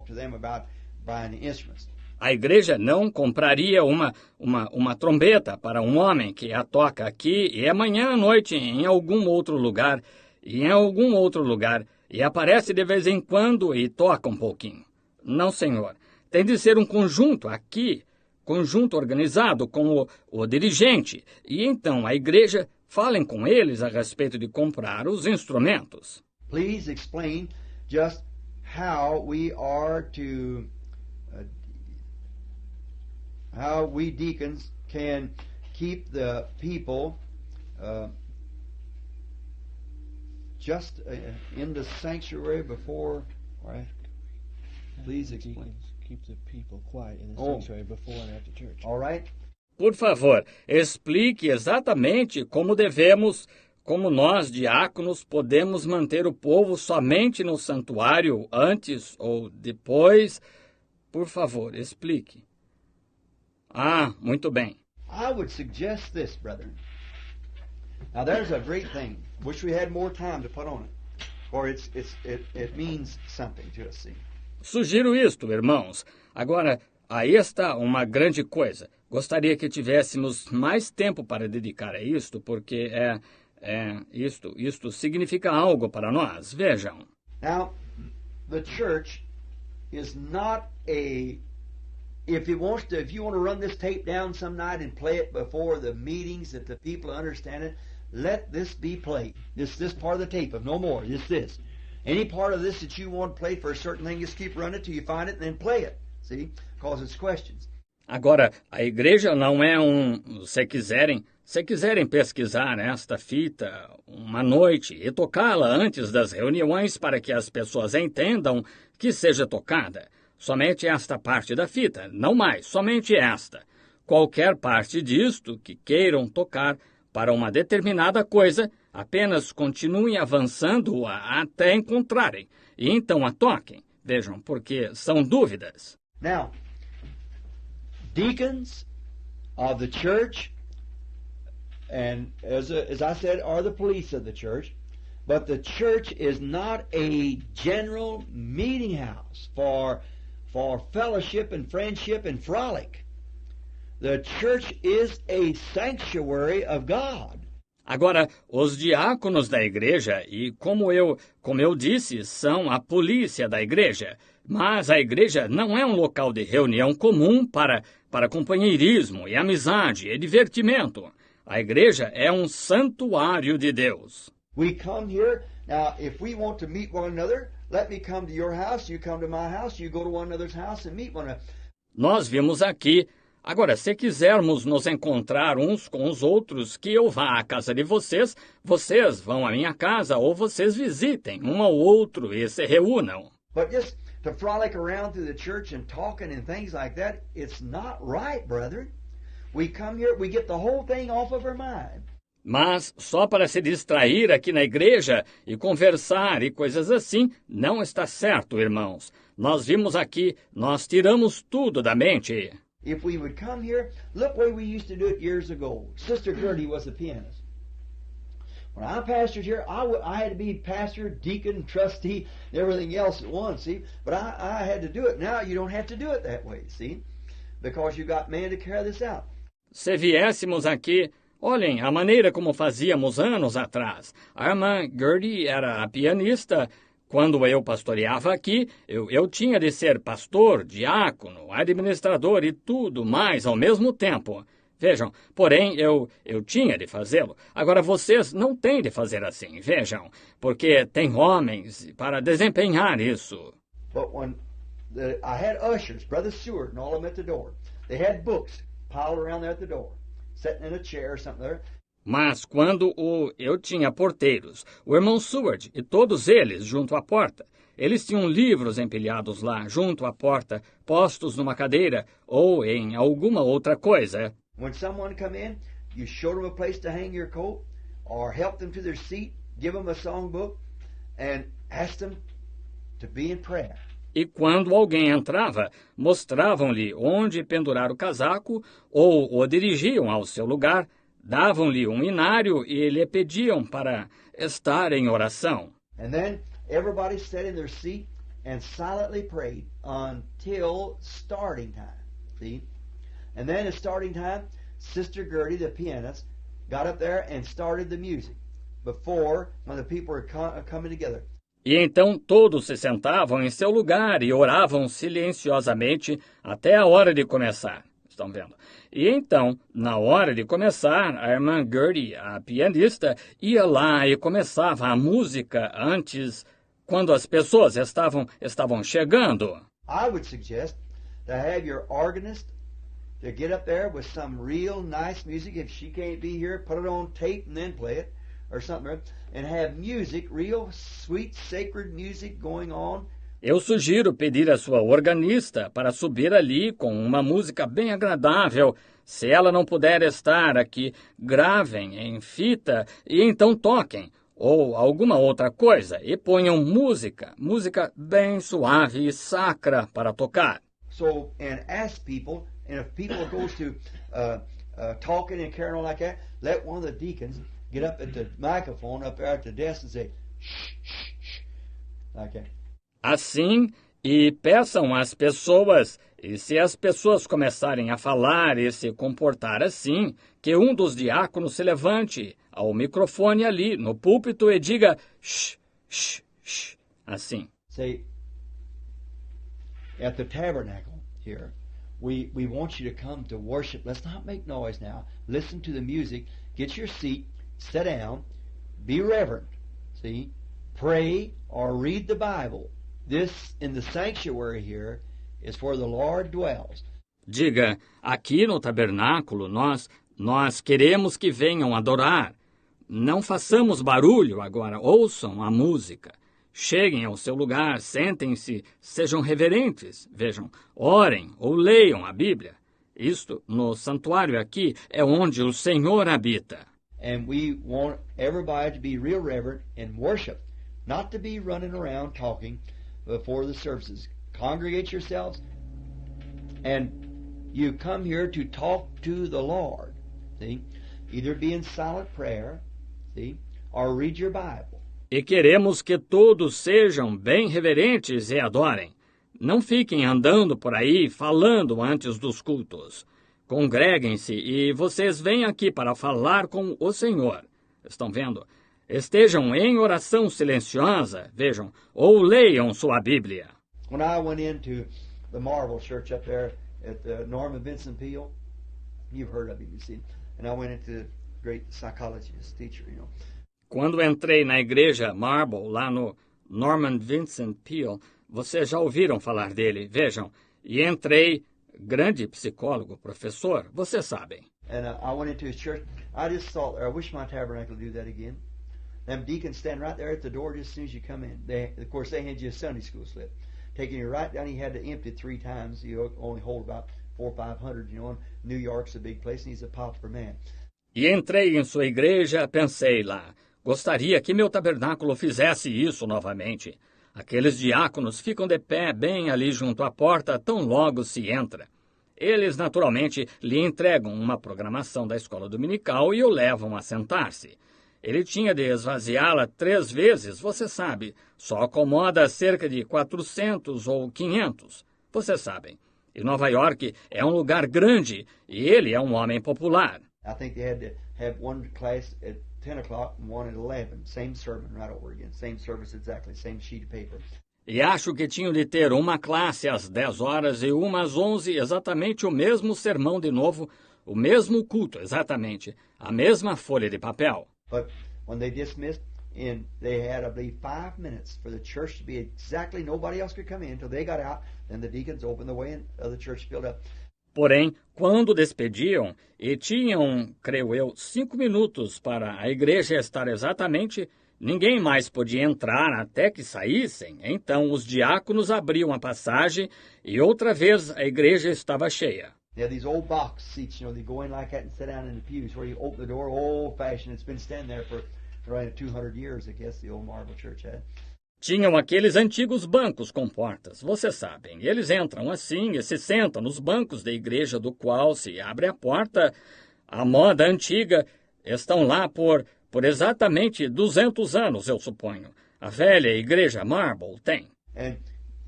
to them about buying instruments. A igreja não compraria uma trombeta para um homem que a toca aqui e amanhã à noite em algum outro lugar, e aparece de vez em quando e toca um pouquinho. Não, senhor. Tem de ser um conjunto aqui, conjunto organizado com o dirigente, e então a igreja falem com eles a respeito de comprar os instrumentos. Please explain just how we are to how we deacons can keep the people just in the sanctuary before, right? Please explain. Keep the people quiet in the sanctuary before and after church. All right. Por favor, explique exatamente como nós, diáconos, podemos manter o povo somente no santuário antes ou depois. Por favor, explique. Ah, muito bem. I would suggest this, brethren. Now there's a great thing. Wish we had more time to put on it, or it means something to us. See? Sugiro isto, irmãos. Agora, aí está uma grande coisa. Gostaria que tivéssemos mais tempo para dedicar a isto, porque isto significa algo para nós. Vejam. Now, the church is not a. If you want to run this tape down some night and play it before the meetings that the people understand it, let this be played. This part of the tape, of no more. Just this. Any part of this that you want played for a certain thing, just keep running till you find it and then play it. See? Because it's questions. Agora, a igreja não é se quiserem pesquisar esta fita uma noite e tocá-la antes das reuniões para que as pessoas entendam que seja tocada. Somente esta parte da fita, não mais, somente esta. Qualquer parte disto que queiram tocar para uma determinada coisa, apenas continuem avançando-a até encontrarem, e então a toquem. Vejam, porque são dúvidas. Now, deacons of the church, and as I said, are the police of the church, but the church is not a general meeting house for fellowship and friendship and frolic. The church is a sanctuary of God. Agora, os diáconos da igreja, e como eu disse, são a polícia da igreja, mas a igreja não é um local de reunião comum para companheirismo e amizade e divertimento. A igreja é um santuário de Deus. We come here, now if we want to meet one another, let me come to your house, you come to my house, you go to one another's house and meet one another. Nós vimos aqui. Agora, se quisermos nos encontrar uns com os outros, que eu vá à casa de vocês, vocês vão à minha casa, ou vocês visitem um ao outro e se reúnam. But just to frolic around through the church and talking and things like that, it's not right, brethren. We come here, we get the whole thing off of our mind. Mas só para se distrair aqui na igreja e conversar e coisas assim, não está certo, irmãos. Nós vimos aqui, nós tiramos tudo da mente. If we would come here, look the way we used to do it years ago. Sister Gertie was a pianist. When I pastored here, I had to be pastor, deacon, trustee, and everything else at once, see? But I had to do it. Now you don't have to do it that way, see? Because you got man to carry this out. Se viéssemos aqui, olhem a maneira como fazíamos anos atrás. A irmã Gertie era a pianista. Quando eu pastoreava aqui, eu tinha de ser pastor, diácono, administrador e tudo mais ao mesmo tempo. Vejam, porém, eu tinha de fazê-lo. Agora, vocês não têm de fazer assim, vejam, porque tem homens para desempenhar isso. But when I had ushers, Brother Seward and all of them at the door, they had books piled around there at the door, sitting in a chair or something there. Mas quando eu tinha porteiros, o irmão Seward e todos eles junto à porta, eles tinham livros empilhados lá junto à porta, postos numa cadeira ou em alguma outra coisa. When someone come in, you showed them a place to hang your coat, or help them to their seat, give them a songbook, and ask them to be in prayer. E quando alguém entrava, mostravam-lhe onde pendurar o casaco ou o dirigiam ao seu lugar, davam-lhe um inário e lhe pediam para estar em oração. And then everybody sat in their seat and silently prayed until starting time. See? And then at starting time, Sister Gertie, the pianist, got up there and started the music before, when the people were coming together. E então todos se sentavam em seu lugar e oravam silenciosamente até a hora de começar. Estão vendo? E então, na hora de começar, a irmã Gertie, a pianista, ia lá e começava a música antes, quando as pessoas estavam chegando. I would suggest to have your organist to get up there with some real nice music. If she can't be here, put it on tape and then play it, or something, and have music, real sweet, sacred music going on. Eu sugiro pedir à sua organista para subir ali com uma música bem agradável. Se ela não puder estar aqui, gravem em fita e então toquem, ou alguma outra coisa, e ponham música bem suave e sacra para tocar. So, and ask people, and if people goes to talking and carrying on like that, let one of the deacons get up at the microphone up there at the desk and say, shh, shh, shh, like that. Assim, e peçam às pessoas, e se as pessoas começarem a falar e se comportar assim, que um dos diáconos se levante ao microfone ali no púlpito e diga shh, shh, shh, assim. Say, at the tabernacle here, we want you to come to worship. Let's not make noise now. Listen to the music. Get your seat. Sit down. Be reverent. See? Pray or read the Bible. This, in the sanctuary here, is where the Lord dwells. Diga, aqui no tabernáculo nós queremos que venham adorar. Não façamos barulho agora, ouçam a música. Cheguem ao seu lugar, sentem-se, sejam reverentes, vejam, orem ou leiam a Bíblia. Isto, no santuário aqui, é onde o Senhor habita. And we want everybody to be real reverent and worship, not to be running around talking before the services. Congregate yourselves, and you come here to talk to the Lord. See? Either be in silent prayer, see, or read your Bible. E queremos que todos sejam bem reverentes e adorem. Não fiquem andando por aí falando antes dos cultos. Congreguem-se e vocês vêm aqui para falar com o Senhor. Estão vendo? Estejam em oração silenciosa, vejam, ou leiam sua Bíblia. When I went into the Marble Church up there at the Norman Vincent Peale, you've heard of him, you see, and I went into the great psychologist teacher, you know. Quando entrei na igreja Marble, lá no Norman Vincent Peale, vocês já ouviram falar dele, vejam, e entrei, grande psicólogo, professor, vocês sabem. And I went into his church. I just thought, I wish my tabernacle would do that again. Them deacons stand right there at the door just as soon as you come in. Of course, they hand you a Sunday school slip. Taking you right down, he had to empty it 3 times. You only hold about 400 or 500, you know, and New York's a big place, and he's a popular man. E entrei em sua igreja, pensei lá, gostaria que meu tabernáculo fizesse isso novamente. Aqueles diáconos ficam de pé bem ali junto à porta, tão logo se entra. Eles, naturalmente, lhe entregam uma programação da escola dominical e o levam a sentar-se. Ele tinha de esvaziá-la 3 vezes, você sabe. Só acomoda cerca de 400 ou 500. Vocês sabem. E Nova York é um lugar grande e ele é um homem popular. I think they had to have one class at 10 o'clock and one at 11. Same sermon right over again. Same service exactly. Same sheet of paper. E acho que tinham de ter uma classe às 10 horas e uma às 11, exatamente o mesmo sermão de novo, o mesmo culto, exatamente, a mesma folha de papel. But when they dismissed, and they had, I believe, 5 minutes for the church to be exactly, nobody else could come in until they got out. Then the deacons opened the way and the church filled up. Porém, quando despediam, e tinham, creio eu, 5 minutos para a igreja estar exatamente, ninguém mais podia entrar até que saíssem. Então os diáconos abriam a passagem e outra vez a igreja estava cheia. They have these old box seats, you know, they go in like that and sit down in the pews where you open the door, old-fashioned. It's been standing there for around 200 years, I guess, the old Marble Church had. Tinham aqueles antigos bancos com portas, vocês sabem. Eles entram assim e se sentam nos bancos da igreja do qual se abre a porta. A moda antiga estão lá por exatamente 200 anos, eu suponho. A velha igreja Marble tem. And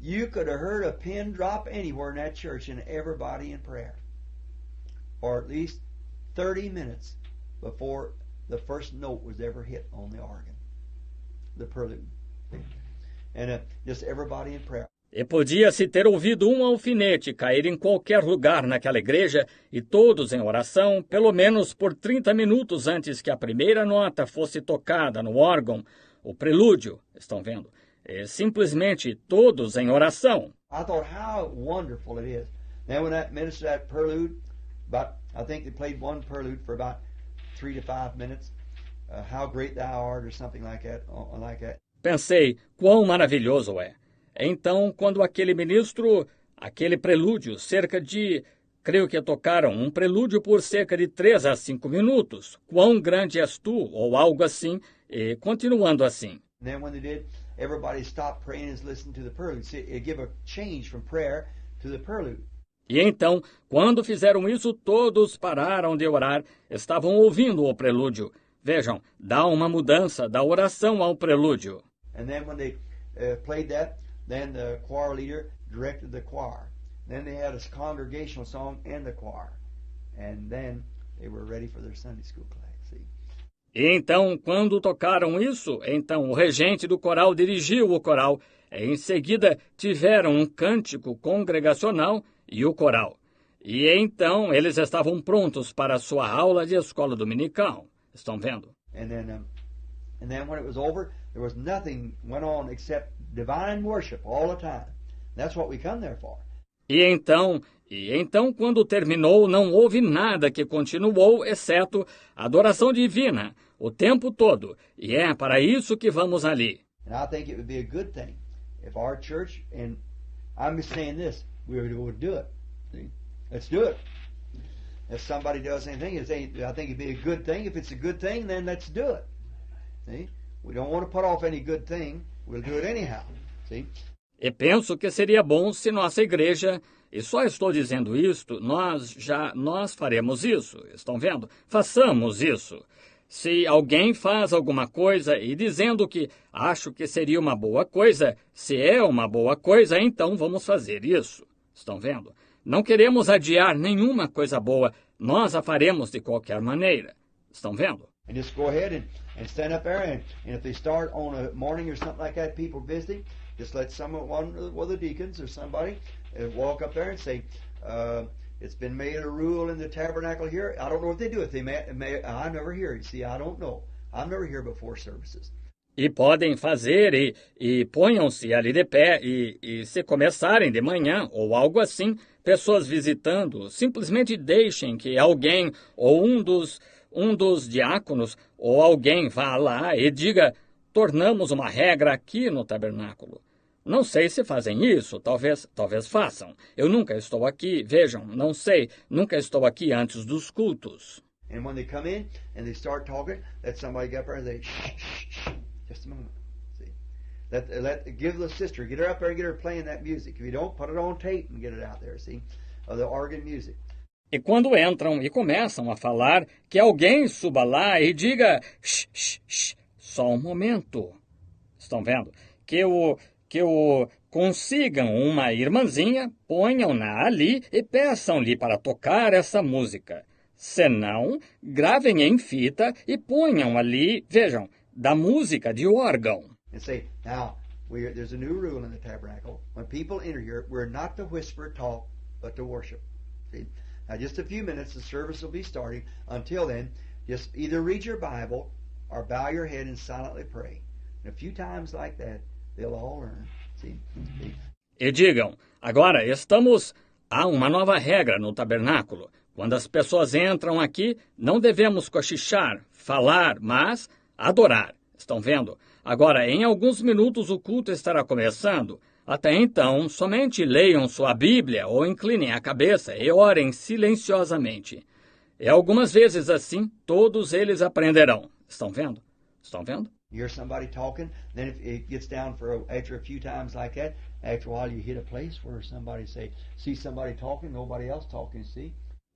you could have heard a pin drop anywhere in that church and everybody in prayer. Or at least 30 minutes before the first note was ever hit on the organ, the prelude. And just everybody in prayer. E podia-se ter ouvido um alfinete cair em qualquer lugar naquela igreja e todos em oração, pelo menos por 30 minutos antes que a primeira nota fosse tocada no órgão, o prelúdio, estão vendo? Simplesmente todos em oração. I thought how wonderful it is. Then when that minister that prelude, I think they played one prelude for about 3 to 5 minutes. How great thou art, or something like that. Pensei, quão maravilhoso é. Então, quando aquele ministro, aquele prelúdio, creio que tocaram um prelúdio por cerca de 3 a 5 minutos. Quão grande és tu, ou algo assim, e continuando assim. And then when they did, everybody stopped praying and listened to the prelude. See, it gave a change from prayer to the prelude. E então, quando fizeram isso, todos pararam de orar, estavam ouvindo o prelúdio. Vejam, dá uma mudança da oração ao prelúdio. And then when they played that, then the choir leader directed the choir. Then they had a congregational song and the choir. And then they were ready for their Sunday school class. See? E então, quando tocaram isso, então o regente do coral dirigiu o coral. E em seguida, tiveram um cântico congregacional e o coral. E então, eles estavam prontos para a sua aula de escola dominical. Estão vendo? And then when it was over, there was nothing went on except divine worship all the time. That's what we come there for. E então, quando terminou, não houve nada que continuou, exceto adoração divina, o tempo todo. E é para isso que vamos ali. And I think it would be a good thing if our church, and I'm just saying this, we would do it. See? Let's do it. If somebody does anything, I think it'd be a good thing. If it's a good thing, then let's do it. See? We don't want to put off any good thing. We'll do it anyhow. See? E penso que seria bom se nossa igreja, e só estou dizendo isto, nós faremos isso. Estão vendo? Façamos isso. Se alguém faz alguma coisa e dizendo que acho que seria uma boa coisa, se é uma boa coisa, então vamos fazer isso. Estão vendo? Não queremos adiar nenhuma coisa boa, nós a faremos de qualquer maneira. Estão vendo? And just go ahead and stand up there, and if they start on a morning or something like that, people visiting, just let one of the deacons or somebody walk up there and say, it's been made a rule in the tabernacle here. I don't know what they do. If they I never hear it. See, I don't know. I'm never here before services. E podem fazer, e ponham-se ali de pé, e se começarem de manhã, ou algo assim, pessoas visitando, simplesmente deixem que alguém, ou um dos diáconos, ou alguém vá lá e diga, tornamos uma regra aqui no tabernáculo. Não sei se fazem isso, talvez façam. Eu nunca estou aqui, vejam, não sei, nunca estou aqui antes dos cultos. And when they come in and they start talking, let somebody get up there and say, shh, just a moment. See, give the sister, get her up there and get her playing that music. If you don't, put it on tape and get it out there. See, the organ music. E quando entram e começam a falar, que alguém suba lá e diga, shh, só um momento. Estão vendo? Que consigam uma irmãzinha, ponham-na ali e peçam-lhe para tocar essa música. Senão, gravem em fita e ponham ali, vejam, da música de órgão. And say, now, there's a new rule in the tabernacle. When people enter here, we're not to whisper, talk, but to worship. See? Now, just a few minutes, the service will be starting. Until then, just either read your Bible or bow your head and silently pray. And a few times like that, they'll all learn. See? E digam, agora há uma nova regra no tabernáculo. Quando as pessoas entram aqui, não devemos cochichar, falar, mas adorar. Estão vendo? Agora, em alguns minutos o culto estará começando. Até então, somente leiam sua Bíblia ou inclinem a cabeça e orem silenciosamente. E algumas vezes assim, todos eles aprenderão. Estão vendo? Estão vendo? You hear somebody talking, then if it gets down after a few times like that, after a while you hit a place where see somebody talking, nobody else talking, see?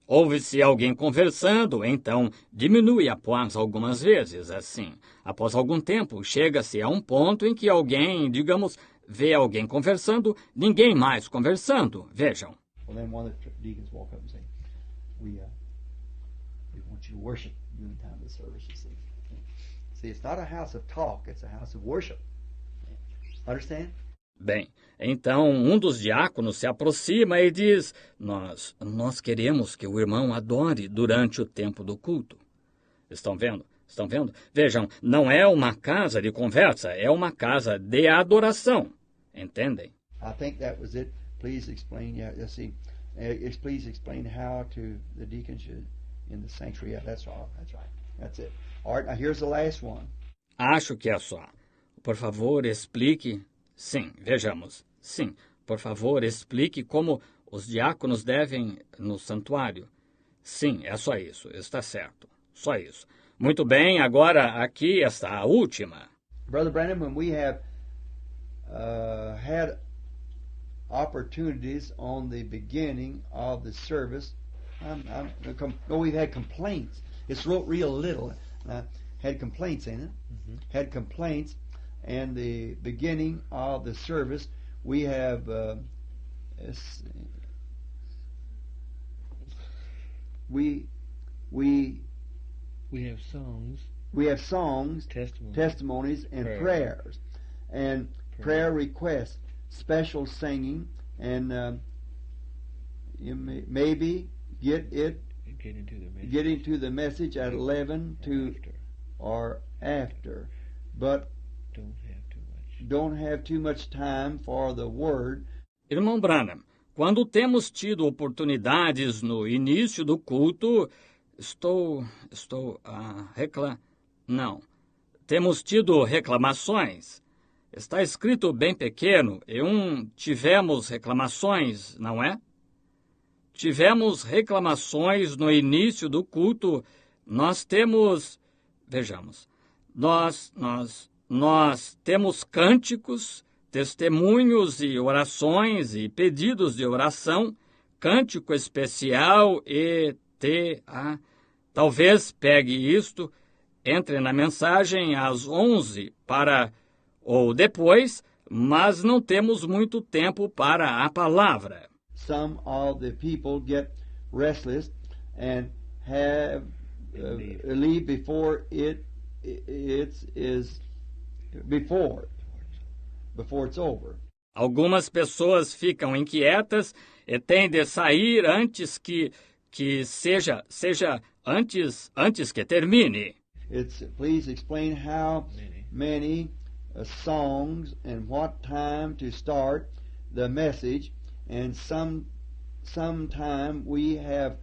Ouve-se alguém conversando, então diminui após algumas vezes, assim. Após algum tempo, chega-se a um ponto em que alguém, digamos, vê alguém conversando, ninguém mais conversando. Vejam. Well, then one of the deacons walk up and say, we want you to worship during the time of the service, you see. See, it's not a house of talk, it's a house of worship. Understand? Bem, então um dos diáconos se aproxima e diz, nós queremos que o irmão adore durante o tempo do culto. Estão vendo? Estão vendo? Vejam, não é uma casa de conversa, é uma casa de adoração. Entendem? I think that was it. Please explain. Yeah, see. Please explain how to the deacon should in the sanctuary. Yeah, that's all. That's right. That's it. All right. Now here's the last one. Acho que é só. Por favor, explique. Sim, vejamos. Sim, por favor, explique como os diáconos devem no santuário. Sim, é só isso. Está certo. Só isso. Muito bem, agora aqui está a última. Brother Brandon, when we have had opportunities on the beginning of the service, we've had complaints. It's wrote real little. Had complaints in it. Mm-hmm. Had complaints, and the beginning of the service, we have we have songs. We have songs, testimonies, and prayers, and prayer requests, special singing, and you maybe get into the message at 11 or after, but don't have too much time for the word. Irmão Branham, quando temos tido oportunidades no início do culto, Não. Temos tido reclamações. Está escrito bem pequeno, tivemos reclamações, não é? Tivemos reclamações no início do culto. Nós temos, vejamos, nós temos cânticos, testemunhos e orações e pedidos de oração, cântico especial Talvez pegue isto, entre na mensagem às 11 ou depois, mas não temos muito tempo para a palavra. Some of the people get restless and have leave before it's over. Algumas pessoas ficam inquietas e têm de sair antes que seja antes que termine. Please explain how many songs and what time to start the message, and sometime we have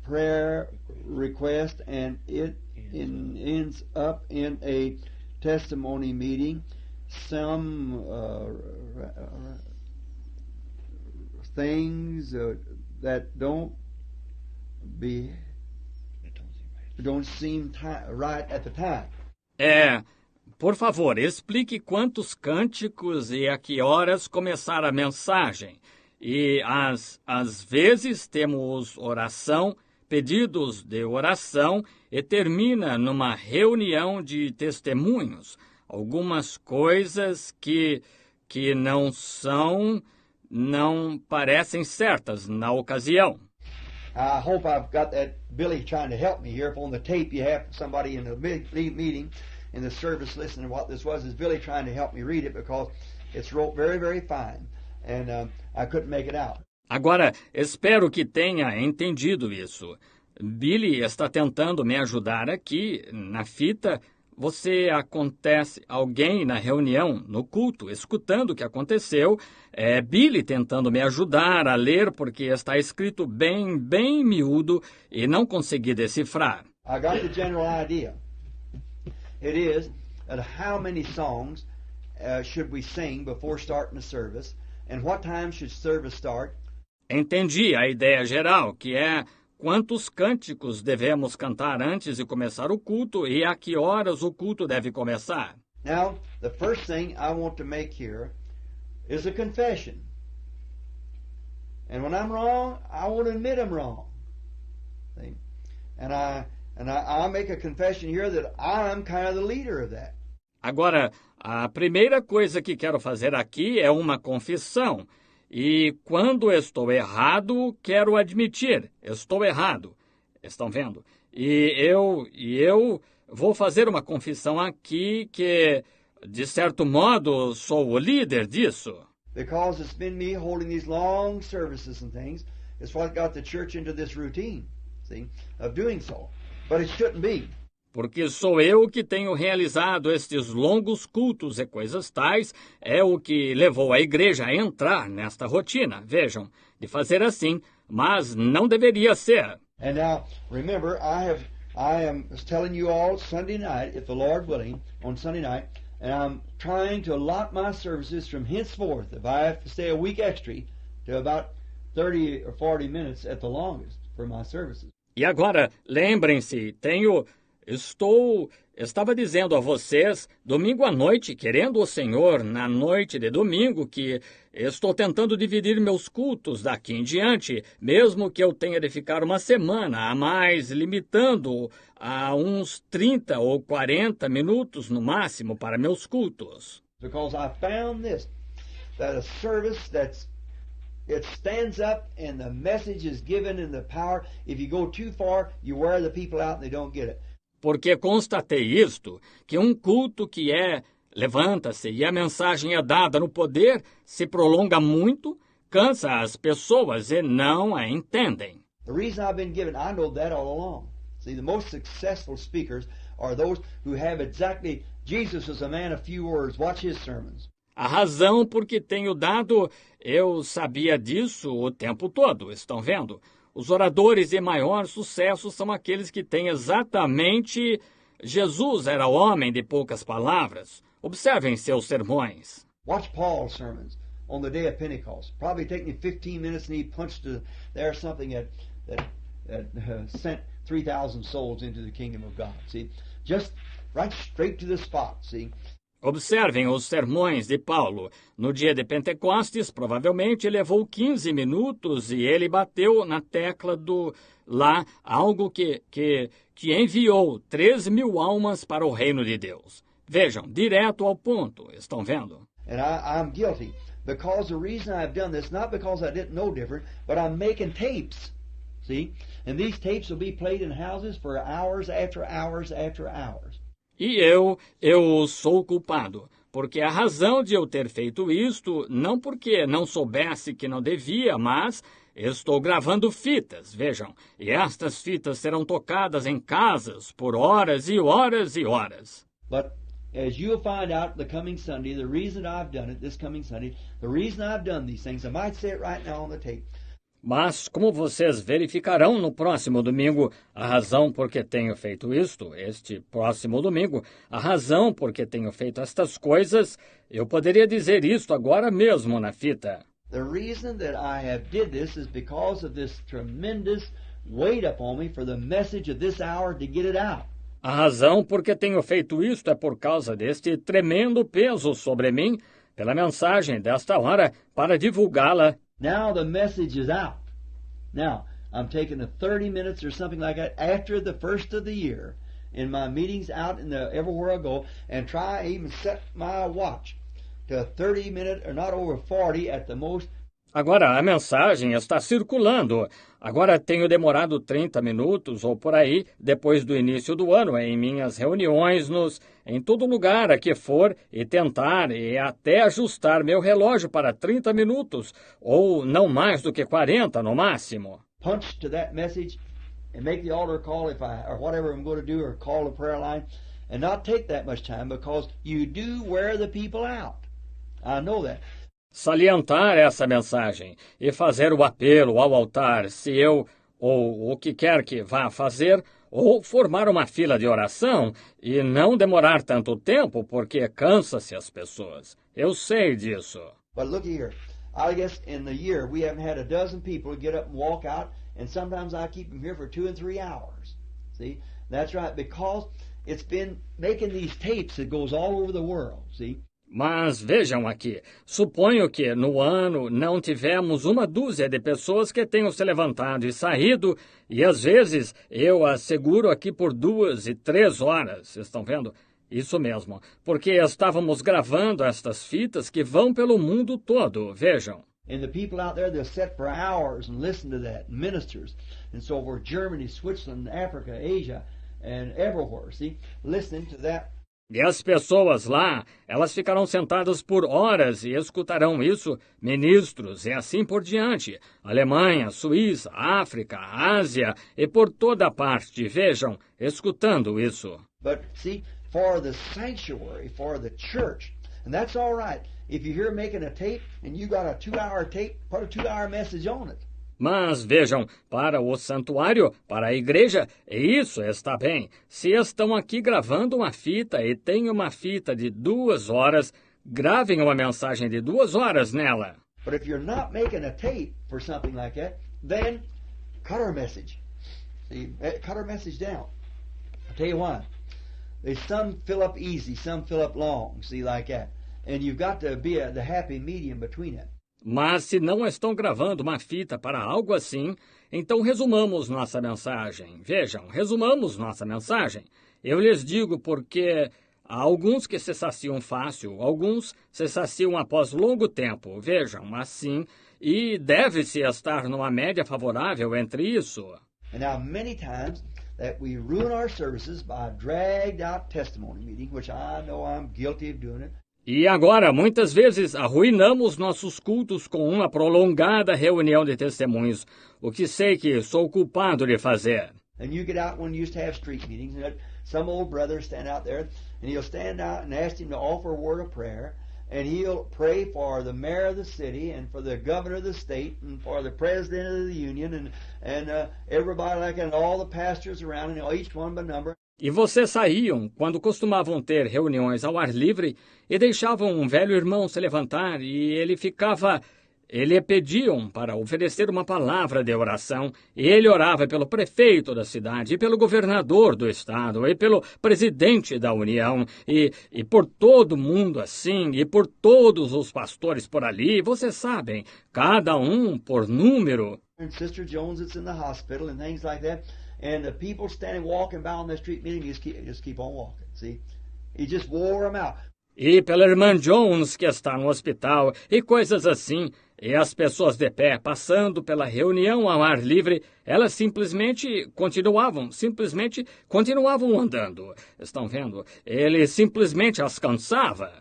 prayer request, and it ends up in a testimony meeting. Some things that don't seem right at the time. Por favor, explique quantos cânticos e a que horas começar a mensagem. E às vezes temos oração, pedidos de oração e termina numa reunião de testemunhos. Algumas coisas que não parecem certas na ocasião. I hope I've got that Billy trying to help me here. If on the tape you have somebody in the meeting, in the service, listening to what this was, is Billy trying to help me read it because it's wrote very, very fine, and I couldn't make it out. Agora, espero que tenha entendido isso. Billy está tentando me ajudar aqui na fita. Alguém na reunião, no culto, escutando o que aconteceu, Billy tentando me ajudar a ler porque está escrito bem miúdo e não consegui decifrar. I got the general idea. It is that how many songs should we sing before starting the service, and what time should service start? Entendi a ideia geral, que é quantos cânticos devemos cantar antes de começar o culto e a que horas o culto deve começar. Now, the first thing I want to make here is a confession. And when I'm wrong, I want to admit I'm wrong. See? And I make a confession here that I'm kind of the leader of that. Agora, a primeira coisa que quero fazer aqui é uma confissão. E quando estou errado, quero admitir, estou errado. Estão vendo? E eu vou fazer uma confissão aqui que, de certo modo, sou o líder disso. Because it's been me holding these long services and things, it's what got the church into this routine, see, of doing so. But it shouldn't be. Porque sou eu que tenho realizado estes longos cultos e coisas tais, é o que levou a igreja a entrar nesta rotina, vejam, de fazer assim, mas não deveria ser. And now, remember, I am telling you all Sunday night, if the Lord willing, on Sunday night, and I'm trying to allot my services from henceforth, if I have to stay a week extra, to about 30 or 40 minutes at the longest for my services. E agora, lembrem-se, estava dizendo a vocês, domingo à noite, querendo o Senhor, na noite de domingo, que estou tentando dividir meus cultos daqui em diante, mesmo que eu tenha de ficar uma semana a mais, limitando a uns 30 ou 40 minutos no máximo para meus cultos. Because I found this, that a service it stands up and the message is given in the power. If you go too far, you wear the people out and they don't get it. Porque constatei isto, que um culto que levanta-se e a mensagem é dada no poder, se prolonga muito, cansa as pessoas e não a entendem. The reason I've been given, I know that all along. See, the most successful speakers are those who have exactly, Jesus was a man of few words, watch his sermons. A razão por que tenho dado, eu sabia disso o tempo todo, estão vendo? Os oradores de maior sucesso são aqueles que têm exatamente... Jesus era homem de poucas palavras. Observem seus sermões. Watch Paul's sermons on the day of Pentecost. Probably taking 15 minutes and he punched there something that sent 3,000 souls into the kingdom of God. See, just right straight to the spot, see. Observem os sermões de Paulo. No dia de Pentecostes, provavelmente levou 15 minutos e ele bateu na tecla do lá, algo que enviou 3.000 almas para o reino de Deus. Vejam, direto ao ponto, estão vendo? And I'm guilty because the reason I've done this, not because I didn't know different, but I'm making tapes, see? And these tapes will be played in houses for hours after hours after hours. E eu sou culpado, porque a razão de eu ter feito isto, não porque não soubesse que não devia, mas estou gravando fitas, vejam, e estas fitas serão tocadas em casas por horas e horas e horas. But as you'll find out the coming Sunday, the reason I've done it this coming Sunday, the reason I've done these things, I might say it right now on the tape. Mas, como vocês verificarão no próximo domingo, a razão por que tenho feito isto, este próximo domingo, a razão por que tenho feito estas coisas, eu poderia dizer isto agora mesmo na fita. The reason that I have did this is because of this tremendous weight upon me for the message of this hour to get it out. A razão por que tenho feito isto é por causa deste tremendo peso sobre mim, pela mensagem desta hora, para divulgá-la. Now the message is out. Now, I'm taking the 30 minutes or something like that after the first of the year in my meetings out in everywhere I go and try even set my watch to 30 minutes or not over 40 at the most. Agora a mensagem está circulando. Agora tenho demorado 30 minutos ou por aí depois do início do ano em minhas reuniões em todo lugar a que for e tentar e até ajustar meu relógio para 30 minutos ou não mais do que 40 no máximo. Punch to that message and make the altar call or whatever I'm going to do or call the prayer line and not take that much time because you do wear the people out. I know that. Salientar essa mensagem e fazer o apelo ao altar, se eu, ou o que quer que vá fazer, ou formar uma fila de oração e não demorar tanto tempo, porque cansa-se as pessoas. Eu sei disso. But look here, I guess in the year we haven't had a dozen people get up and walk out, and sometimes I keep them here for 2 and 3 hours. See, that's right, because it's been making these tapes that goes all over the world, see. Mas vejam aqui, suponho que no ano não tivemos 1 dúzia de pessoas que tenham se levantado e saído, e às vezes eu as seguro aqui por 2 e 3 horas, estão vendo? Isso mesmo, porque estávamos gravando estas fitas que vão pelo mundo todo, vejam. And the people out there, they'll sit for hours and listen to that, ministers, and so forth, Germany, Switzerland, Africa, Asia, and everywhere, see, listening to that. E as pessoas lá, elas ficarão sentadas por horas e escutarão isso, ministros e assim por diante, Alemanha, Suíça, África, Ásia e por toda parte, vejam, escutando isso. But see, for the sanctuary, for the church, and that's all right. If you're here making a tape and you got a 2-hour tape, put a 2-hour message on it. Mas vejam, para o santuário, para a igreja, isso está bem. Se estão aqui gravando uma fita e tem uma fita de 2 horas, gravem uma mensagem de 2 horas nela. But if you're not making a tape for something like that, then cut our message. See, cut our message down. I'll tell you why. Some fill up easy, some fill up long, see, like that. And you've got to be the happy medium between it. Mas se não estão gravando uma fita para algo assim, então resumamos nossa mensagem. Vejam, resumamos nossa mensagem. Eu lhes digo porque há alguns que se saciam fácil, alguns se saciam após longo tempo. Vejam, assim, e deve-se estar numa média favorável entre isso. And now many times that we ruin our services by dragged out testimony meeting, which I know I'm guilty of doing it. E agora, muitas vezes, arruinamos nossos cultos com uma prolongada reunião de testemunhos, o que sei que sou culpado de fazer. And you get out when you used to have street meetings, and some old brother stand out there, and he'll stand out and ask him to offer a word of prayer, and he'll pray for the mayor of the city, and for the governor of the state, and for the president of the union, and everybody like that, and all the pastors around, and each one by number. E vocês saíam, quando costumavam ter reuniões ao ar livre, e deixavam um velho irmão se levantar, e ele pediam para oferecer uma palavra de oração, e ele orava pelo prefeito da cidade, e pelo governador do estado, e pelo presidente da União, e por todo mundo assim, e por todos os pastores por ali, vocês sabem, cada um por número. And Sister Jones that's in the hospital and things like that. And the people standing walking by on the street meeting, just keep on walking, see? He just wore them out. E pela irmã Jones, que está no hospital, e coisas assim. E as pessoas de pé, passando pela reunião ao ar livre, elas simplesmente continuavam andando. Estão vendo? Ele simplesmente as cansava.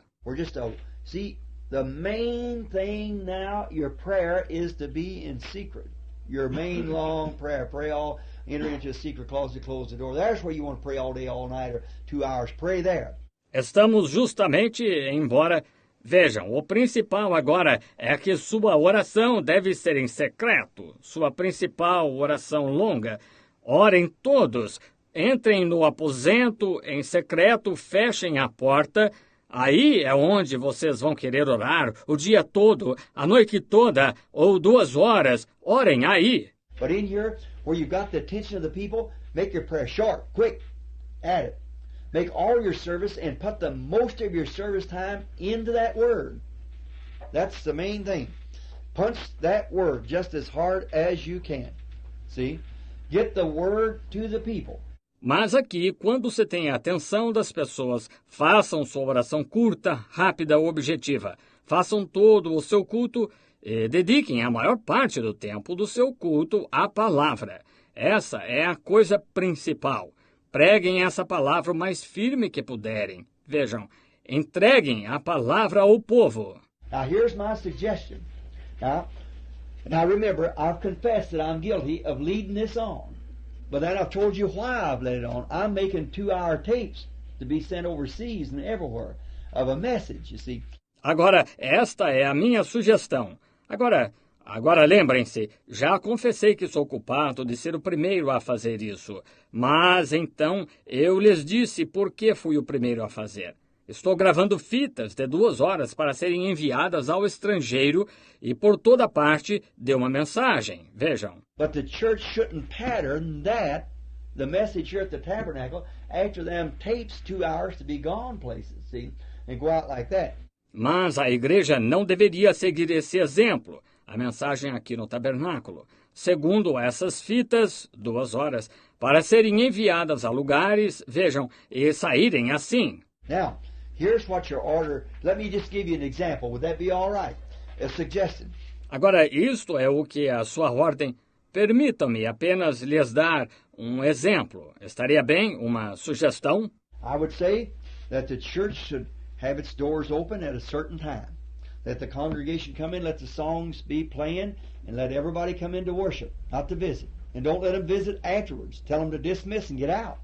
See, the main thing now, your prayer is to be in secret. Your main long prayer. Pray all... Enter into a secret closet, close the door. There's where you want to pray all day, all night, or 2 hours. Pray there. Estamos justamente embora... Vejam, o principal agora é que sua oração deve ser em secreto. Sua principal oração longa. Orem todos. Entrem no aposento em secreto, fechem a porta. Aí é onde vocês vão querer orar o dia todo, a noite toda, ou 2 horas. Orem aí. But in here, where you've got the attention of the people, make your prayer short, quick, at it. Make all your service and put the most of your service time into that word. That's the main thing. Punch that word just as hard as you can. See? Get the word to the people. Mas aqui, quando você tem a atenção das pessoas, façam sua oração curta, rápida, objetiva. Façam todo o seu culto e dediquem a maior parte do tempo do seu culto à palavra. Essa é a coisa principal. Preguem essa palavra o mais firme que puderem. Vejam, entreguem a palavra ao povo. Now here's my suggestion. Now remember, I've confessed that I'm guilty of leading this on. But then I've told you why I've led it on. I'm making 2-hour tapes to be sent overseas and everywhere of a message, you see. Agora, esta é a minha sugestão. Agora lembrem-se, já confessei que sou culpado de ser o primeiro a fazer isso. Mas então eu lhes disse por que fui o primeiro a fazer. Estou gravando fitas de 2 horas para serem enviadas ao estrangeiro e por toda parte de uma mensagem. Vejam. But the church shouldn't pattern that, the message here at the tabernacle, after them tapes 2 hours to be gone places, see, and go out like that. Mas a igreja não deveria seguir esse exemplo. A mensagem aqui no tabernáculo, segundo essas fitas, 2 horas, para serem enviadas a lugares, vejam, e saírem assim. Now, here's what your order. Let me just give you an example. Would that be all right? As suggested. Agora, isto é o que a sua ordem. Permitam-me apenas lhes dar um exemplo. Estaria bem uma sugestão? I would say that the church should have its doors open at a certain time. Let the congregation come in, let the songs be playing, and let everybody come in to worship, not to visit. And don't let them visit afterwards. Tell them to dismiss and get out,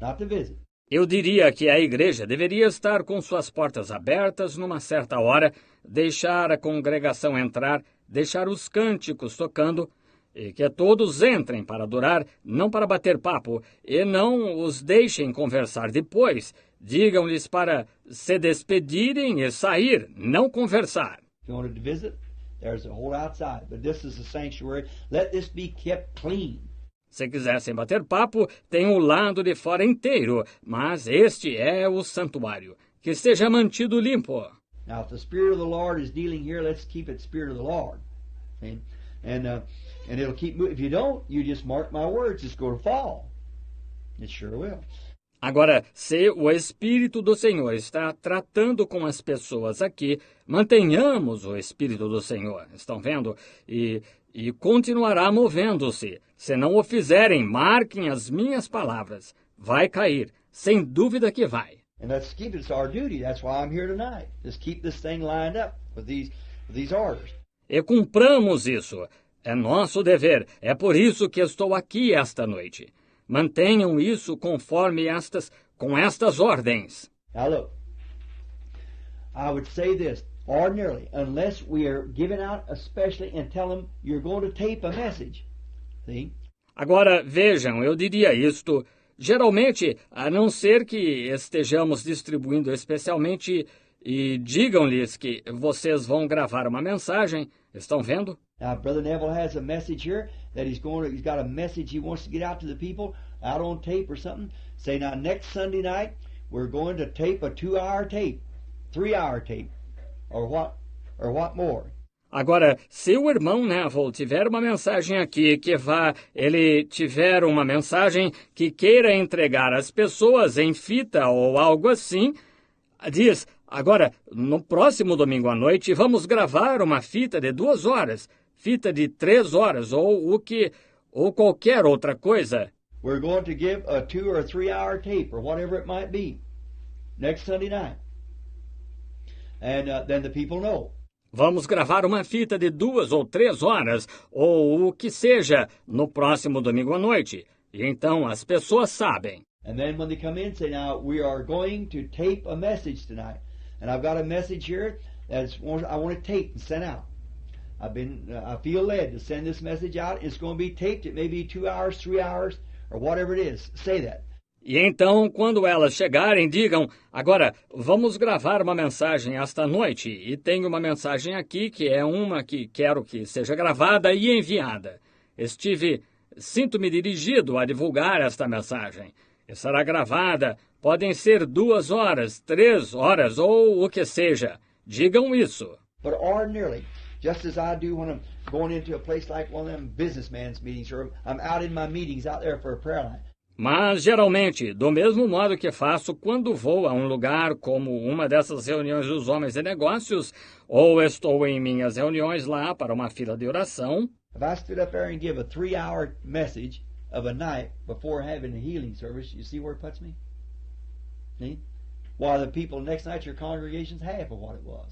not to visit. Eu diria que a igreja deveria estar com suas portas abertas numa certa hora, deixar a congregação entrar, deixar os cânticos tocando, e que todos entrem para adorar, não para bater papo, e não os deixem conversar depois. Digam-lhes para se despedirem e sair, não conversar. If you wanted to visit, there's a hole outside. But this is the sanctuary. Let this be kept clean. Se quisessem bater papo, tem o lado de fora inteiro, mas este é o santuário. Que esteja mantido limpo. Now, if the Spirit of the Lord is dealing here, let's keep it Spirit of the Lord. See? And it'll keep moving. If you don't, you just mark my words, it's going to fall. It sure will. Agora, se o Espírito do Senhor está tratando com as pessoas aqui, mantenhamos o Espírito do Senhor, estão vendo? E continuará movendo-se. Se não o fizerem, marquem as minhas palavras. Vai cair, sem dúvida que vai. And let's keep it. It's our duty. That's why I'm here tonight. Just keep this thing lined up with these orders. E cumpramos isso. É nosso dever. É por isso que estou aqui esta noite. Mantenham isso conforme com estas ordens. Now look, I would say this, ordinarily, unless we are giving out especially and tell them you're going to tape a message. See? Agora, vejam, eu diria isto, geralmente, a não ser que estejamos distribuindo especialmente e digam-lhes que vocês vão gravar uma mensagem, estão vendo? Now, Brother Neville has a message here that he's got a message he wants to get out to the people, out on tape or something. Say, now, next Sunday night, we're going to tape a 2-hour tape, 3-hour tape, or what more. Agora, se o irmão Neville tiver uma mensagem aqui ele tiver uma mensagem que queira entregar às pessoas em fita ou algo assim, diz, agora, no próximo domingo à noite, vamos gravar uma fita de 2 horas, fita de 3 horas, ou qualquer outra coisa. We're going to give a 2 or 3-hour tape, or whatever it might be, next Sunday night. And then the people know. Vamos gravar uma fita de 2 ou 3 horas, ou o que seja, no próximo domingo à noite. E então as pessoas sabem. And then when they come in, say, now, we are going to tape a message tonight. And I've got a message here that I want to tape and send out. I feel led to send this message out. It's going to be taped. It may be 2 hours, 3 hours, or whatever it is. Say that. E então, quando elas chegarem, digam, agora, vamos gravar uma mensagem esta noite, e tenho uma mensagem aqui que é uma que quero que seja gravada e enviada. Sinto-me dirigido a divulgar esta mensagem. Estará gravada, podem ser 2 horas, 3 horas, ou o que seja. Digam isso. But ordinarily, just as I do when I'm going into a place like one of them businessman's meetings, or I'm out in my meetings out there for a prayer line. Mas, geralmente, do mesmo modo que faço quando vou a um lugar como uma dessas reuniões dos homens de negócios, ou estou em minhas reuniões lá para uma fila de oração. If I stood up there and give a 3-hour message of a night before having a healing service, you see where it puts me? See? While the people next night, your congregation's half of what it was.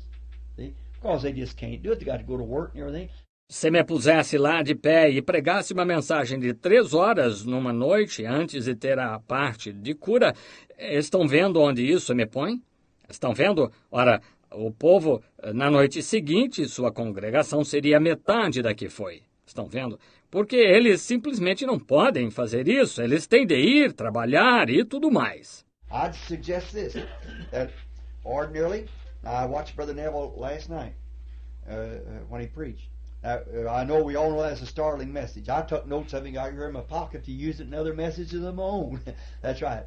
See? Because they just can't do it. They got to go to work and everything. Se me pusesse lá de pé e pregasse uma mensagem de 3 horas numa noite antes de ter a parte de cura, estão vendo onde isso me põe? Estão vendo? Ora, o povo, na noite seguinte, sua congregação seria metade da que foi. Estão vendo? Porque eles simplesmente não podem fazer isso. Eles têm de ir, trabalhar e tudo mais. I'd suggest this, that ordinarily, I watched Brother Neville last night when he preached. I know we all know that's a startling message. I took notes of it, got here in my pocket to use it in other messages of my own. That's right.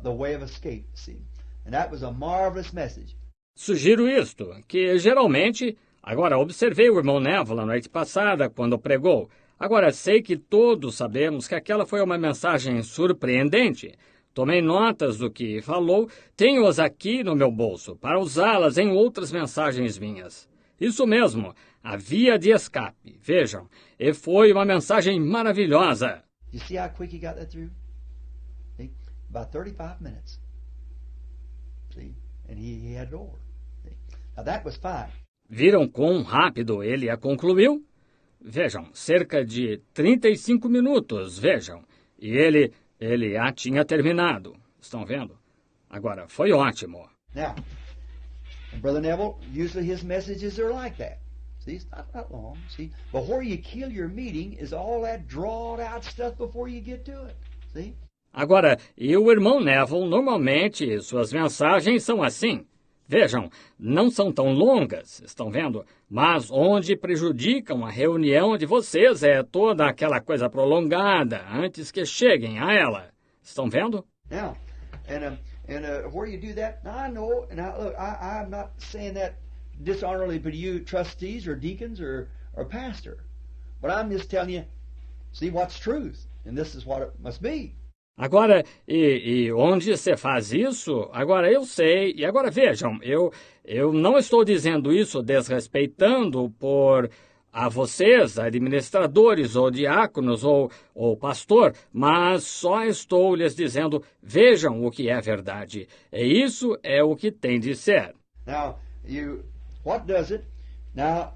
The way of escape, see. And that was a marvelous message. Sugiro isto, que geralmente... Agora, observei o irmão Neville na noite passada, quando pregou. Agora, sei que todos sabemos que aquela foi uma mensagem surpreendente. Tomei notas do que falou, tenho-as aqui no meu bolso, para usá-las em outras mensagens minhas. Isso mesmo, a via de escape. Vejam, e foi uma mensagem maravilhosa. You see how quick he got that through? See? About 35 minutes. See? And he had it over. See? Now that was fine. Viram quão rápido ele a concluiu? Vejam, cerca de 35 minutos, vejam. E ele a tinha terminado. Estão vendo? Agora, foi ótimo. Now, Brother Neville, usually his messages are like that. See, it's not that long, see? But where you kill your meeting is all that drawn out stuff before you get to it, see? Agora, e o irmão Neville, normalmente, suas mensagens são assim. Vejam, não são tão longas, estão vendo? Mas onde prejudicam a reunião de vocês é toda aquela coisa prolongada antes que cheguem a ela. Estão vendo? Now, where you do that, now I know, and look, I'm not saying that dishonorably to you trustees or deacons or pastor, but I'm just telling you, see what's truth, and this is what it must be. Agora, e onde você faz isso? Agora eu sei, e agora vejam, eu não estou dizendo isso desrespeitando por a vocês, administradores ou diáconos ou pastor, mas só estou lhes dizendo, vejam o que é verdade. E isso é o que tem de ser. Now, what does it? Now,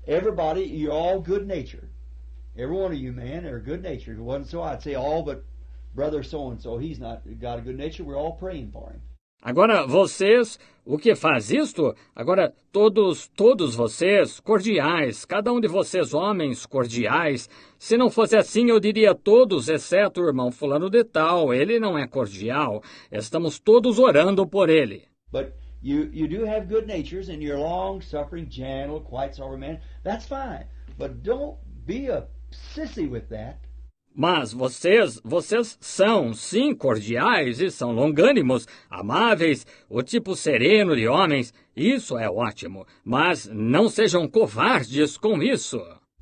everybody, you're all good-natured. Every one of you, man, are good-natured. It wasn't so, I'd say all but Brother so-and-so, he's not got a good nature, we're all praying for him. Agora, vocês, o que faz isto? Agora, todos vocês, cordiais, cada um de vocês, homens, cordiais. Se não fosse assim, eu diria todos, exceto o irmão fulano de tal, ele não é cordial. Estamos todos orando por ele. But you do have good natures, and you're long-suffering, gentle, quiet, sober man. That's fine. But don't be a sissy with that. Mas vocês são, sim, cordiais e são longânimos, amáveis, o tipo sereno de homens. Isso é ótimo, mas não sejam covardes com isso.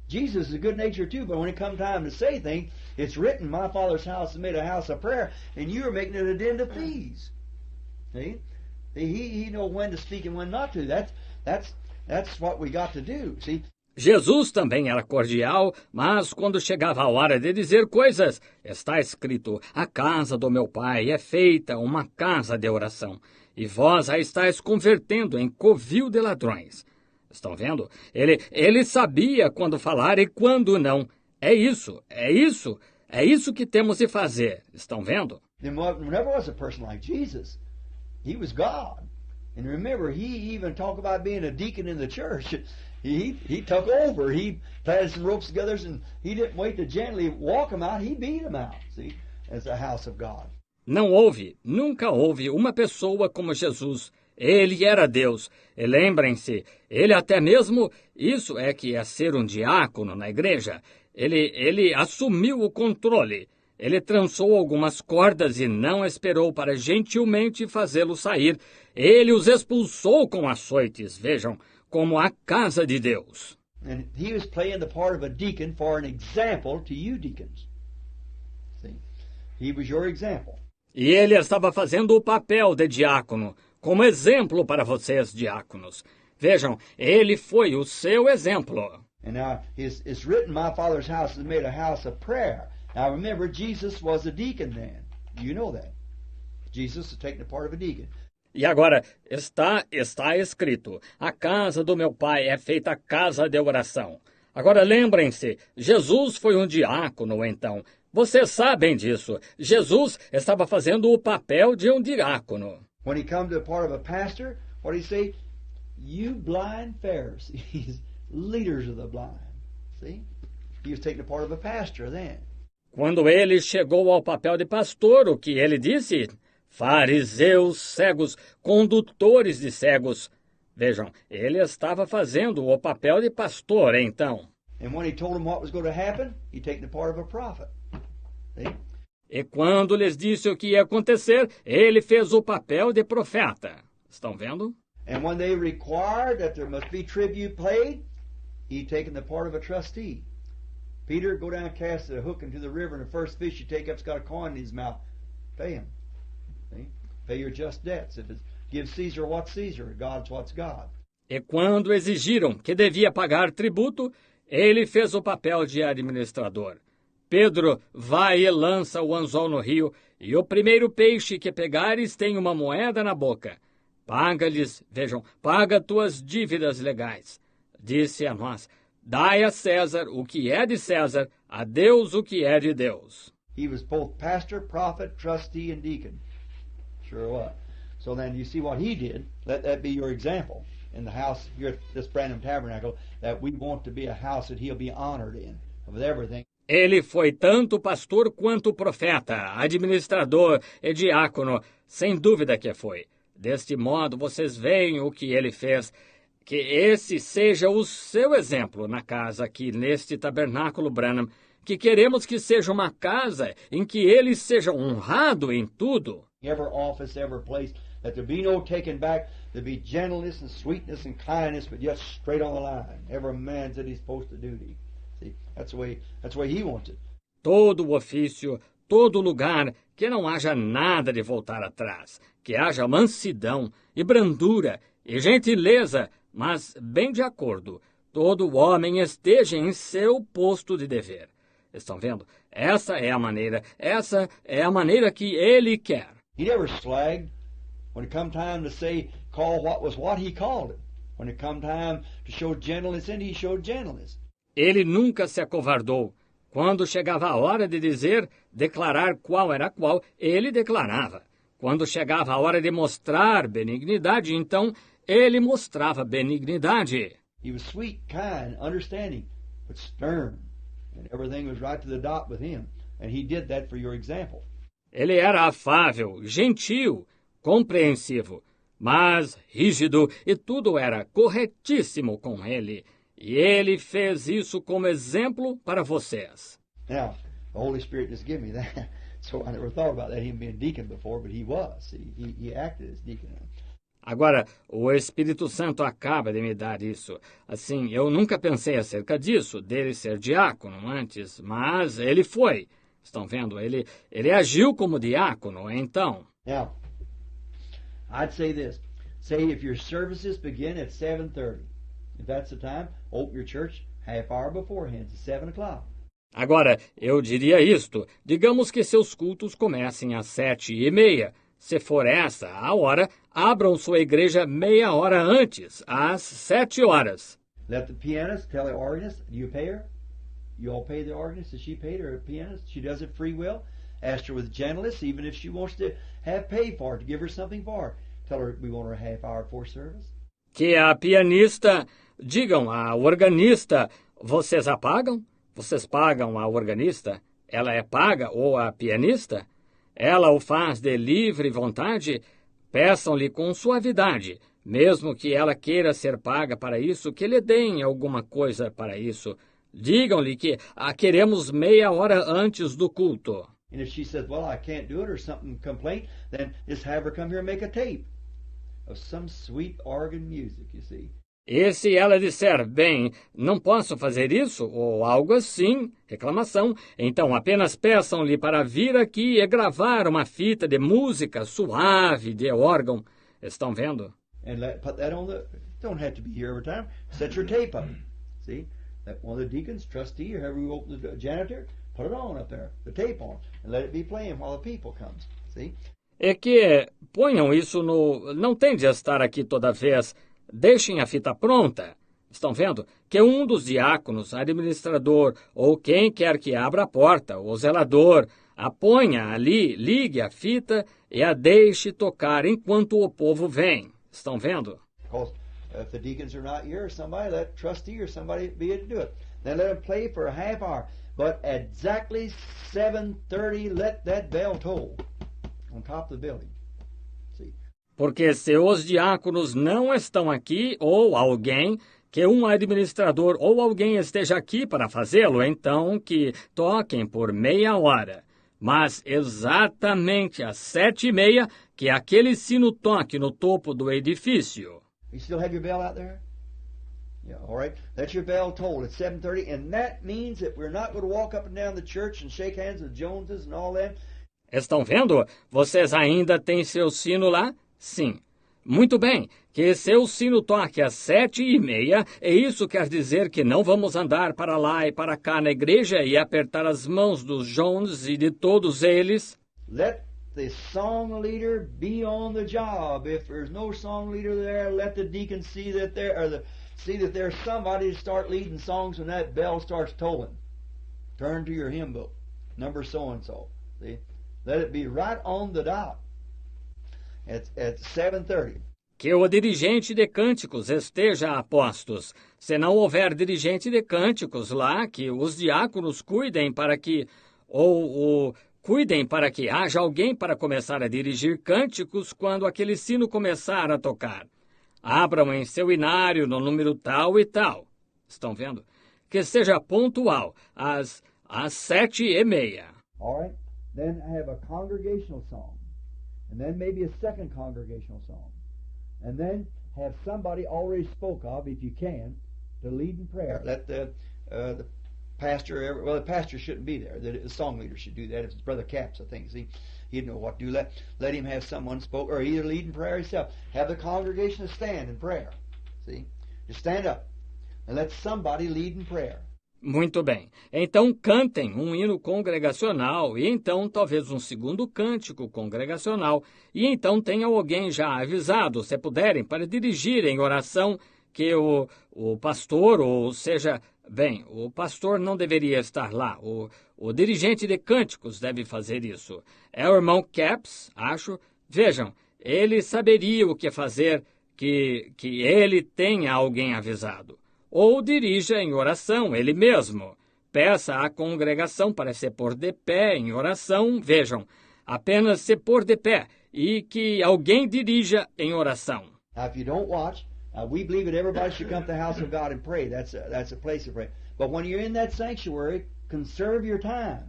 Jesus is good nature too, but when it comes time to say things, it's written, my Father's house is made a house of prayer, and you're making it a den of thieves. See? He knows when to speak and when not to. That's what we got to do. See? Jesus também era cordial, mas quando chegava a hora de dizer coisas, está escrito, a casa do meu pai é feita uma casa de oração, e vós a estáis convertendo em covil de ladrões. Estão vendo? Ele sabia quando falar e quando não. É isso que temos de fazer. Estão vendo? There never was a person like Jesus. He was God. And remember, he even talked about being a deacon in the church. He took over. He planted some ropes together, and he didn't wait to gently walk them out. He beat them out, see, as the house of God. Nunca houve uma pessoa como Jesus. Ele era Deus. E lembrem-se, ele até mesmo, isso é que é ser um diácono na igreja. Ele assumiu o controle. Ele trançou algumas cordas e não esperou para gentilmente fazê-los sair. Ele os expulsou com açoites, vejam, como a casa de Deus. And he was playing the part of a deacon for an example to you deacons. See? He was your example. E ele estava fazendo o papel de diácono, como exemplo para vocês, diáconos. Vejam, ele foi o seu exemplo. And now it's written, my Father's house is made a house of prayer. Now remember, Jesus was a deacon then. You know that. Jesus was taking the part of a deacon. E agora, está escrito, a casa do meu pai é feita casa de oração. Agora lembrem-se, Jesus foi um diácono então. Vocês sabem disso. Jesus estava fazendo o papel de um diácono. When he come to the part of a pastor, what did he say? You blind Pharisees, leaders of the blind. See? He was taking the part of a pastor then. Quando ele chegou ao papel de pastor, o que ele disse? Fariseus cegos, condutores de cegos. Vejam, ele estava fazendo o papel de pastor, então. And when he told them what was going to happen, he taken the part of a prophet. See? E quando lhes disse o que ia acontecer, ele fez o papel de profeta. Estão vendo? And when they required that there must be tribute paid, he taken the part of a trustee. Peter, go down and cast a hook into the river, and the first fish you take up's got a coin in his mouth. Pay him. See? Pay your just debts. If it's give Caesar what's Caesar, God's what's God. E quando exigiram que devia pagar tributo, ele fez o papel de administrador. Pedro vai e lança o anzol no rio, e o primeiro peixe que pegares tem uma moeda na boca. Paga-lhes, vejam, paga tuas dívidas legais. Disse a nós, dai a César o que é de César, a Deus o que é de Deus. He was both pastor, prophet, trustee, and deacon. Sure was. So then you see what he did. Let that be your example in the house here at this Branham Tabernacle, that we want to be a house that he'll be honored in, with everything. Ele foi tanto pastor quanto profeta, administrador e diácono, sem dúvida que foi. Deste modo, vocês veem o que ele fez. Que esse seja o seu exemplo na casa aqui, neste tabernáculo Branham, que queremos que seja uma casa em que ele seja honrado em tudo. Every office, every place, that there be no taking back, there be gentleness and sweetness and kindness, but yet straight on the line. Every man's at his post of duty. See, that's the way he wants it. Todo o ofício, todo lugar, que não haja nada de voltar atrás, que haja mansidão e brandura e gentileza, mas bem de acordo, todo homem esteja em seu posto de dever. Estão vendo? Essa é a maneira que ele quer. He never slagged. When it come time to say, call what was what, he called it. When it come time to show gentleness in, he showed gentleness. Ele nunca se acovardou. Quando chegava a hora de dizer, declarar qual era qual, ele declarava. Quando chegava a hora de mostrar benignidade, então, ele mostrava benignidade. He was sweet, kind, understanding, but stern. And everything was right to the dot with him. And he did that for your example. Ele era afável, gentil, compreensivo, mas rígido, e tudo era corretíssimo com ele. E ele fez isso como exemplo para vocês. Now, the Holy Spirit just gave me that. So I never thought about that, him being deacon before, but he was. He acted as deacon. Agora, o Espírito Santo acaba de me dar isso. Assim, eu nunca pensei acerca disso, dele ser diácono antes, mas ele foi. Estão vendo? Ele agiu como diácono, então. Now, I'd say this. Say if your services begin at 7:30, if that's the time, open your church half hour beforehand, at 7 o'clock. Agora, eu diria isto. Digamos que seus cultos comecem às 7:30. Se for essa a hora, abram sua igreja meia hora antes, às 7 horas. Let the pianist tell the organist, do you pay her? You all pay the organist? Is she paid, or a pianist? She does it free will. Ask her with gentleness, even if she wants to have pay for it, to give her something for it. Tell her we want her a half hour before service. Que a pianista, digam à organista, vocês a pagam? Vocês pagam a organista? Ela é paga ou a pianista? Ela o faz de livre vontade? Peçam-lhe com suavidade, mesmo que ela queira ser paga para isso, que lhe deem alguma coisa para isso. Digam-lhe que a queremos meia hora antes do culto. And if she says, well, I can't do it, or something complaint, then just have her come here and make a tape of some sweet organ music, you see. E se ela disser, bem, não posso fazer isso, ou algo assim, reclamação, então apenas peçam-lhe para vir aqui e gravar uma fita de música suave de órgão. Estão vendo? And put that on the, don't have to be here every time, set your tape up, see. That one of the deacons, trustee, or whoever you open the janitor, put it on up there, the tape on, and let it be playing while the people comes, see. É que ponham isso no... Não tem de estar aqui toda vez. Deixem a fita pronta. Estão vendo? Que um dos diáconos, administrador, ou quem quer que abra a porta, o zelador, a ponha ali, ligue a fita e a deixe tocar enquanto o povo vem. Estão vendo? Because if the deacons are not here, somebody, let trustee or somebody be it to do it. Then let them play for a half hour. But at exactly 7:30, let that bell toll on top of the building. See? Porque se os diáconos não estão aqui, ou alguém, que um administrador ou alguém esteja aqui para fazê-lo, então que toquem por meia hora. Mas exatamente às 7:30, que aquele sino toque no topo do edifício. You still have your bell out there? Yeah, all right. Let your bell toll at 7:30, and that means that we're not going to walk up and down the church and shake hands with Joneses and all that. Estão vendo? Vocês ainda têm seu sino lá? Sim. Muito bem, que seu sino toque às 7:30, e isso quer dizer que não vamos andar para lá e para cá na igreja e apertar as mãos dos Jones e de todos eles. Let the song leader be on the job. If there's no song leader there, let the deacon see that there's somebody to start leading songs when that bell starts tolling. Turn to your hymn book, number so and so. See, let it be right on the dot. At 7:30. Que o dirigente de cânticos esteja a postos. Se não houver dirigente de cânticos lá, que os diáconos cuidem para que haja alguém para começar a dirigir cânticos quando aquele sino começar a tocar. Abram em seu inário no número tal e tal. Estão vendo? Que seja pontual às 7:30. All right. Then have a congregational song. And then maybe a second congregational song. And then have somebody already spoke of, if you can, to lead in prayer. Let the pastor, the pastor shouldn't be there. The song leader should do that. If it's Brother Capps, I think. See, he'd know what to do. Let him have someone spoke, or either lead in prayer himself. Have the congregation stand in prayer. See, just stand up and let somebody lead in prayer. Muito bem. Então cantem um hino congregacional e então talvez um segundo cântico congregacional e então tenha alguém já avisado, se puderem, para dirigir em oração que o pastor, ou seja, bem, o pastor não deveria estar lá, o dirigente de cânticos deve fazer isso. É o irmão Capps, acho. Vejam, ele saberia o que fazer que ele tenha alguém avisado. Ou dirija em oração ele mesmo. Peça à congregação para se pôr de pé em oração. Vejam, apenas se pôr de pé e que alguém dirija em oração. Now, if you don't watch, we believe that everybody should come to the house of God and pray. That's a place to pray. But when you're in that sanctuary, conserve your time.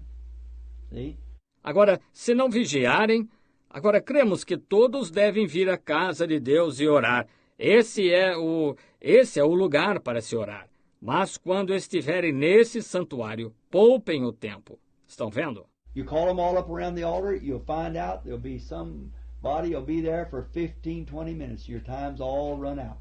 See? Agora, se não vigiarem, agora cremos que todos devem vir à casa de Deus e orar. Esse é o lugar para se orar. Mas quando estiverem nesse santuário, poupem o tempo. Estão vendo? You call them all up around the altar, you'll find out there'll be somebody will be there for 15, 20 minutes. Your time's all run out.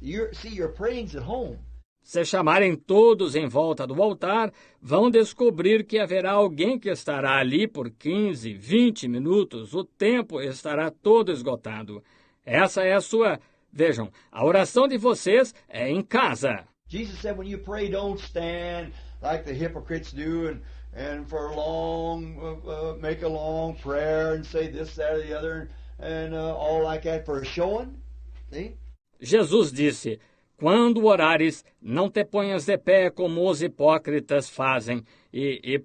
Your praying's at home. Se chamarem todos em volta do altar, vão descobrir que haverá alguém que estará ali por 15, 20 minutos. O tempo estará todo esgotado. Essa é a sua... Vejam, a oração de vocês é em casa. Jesus said when you pray, don't stand like the hypocrites do and for make a long prayer and say this, that, or the other and all like that for showing. See? Jesus disse, quando orares, não te ponhas de pé como os hipócritas fazem e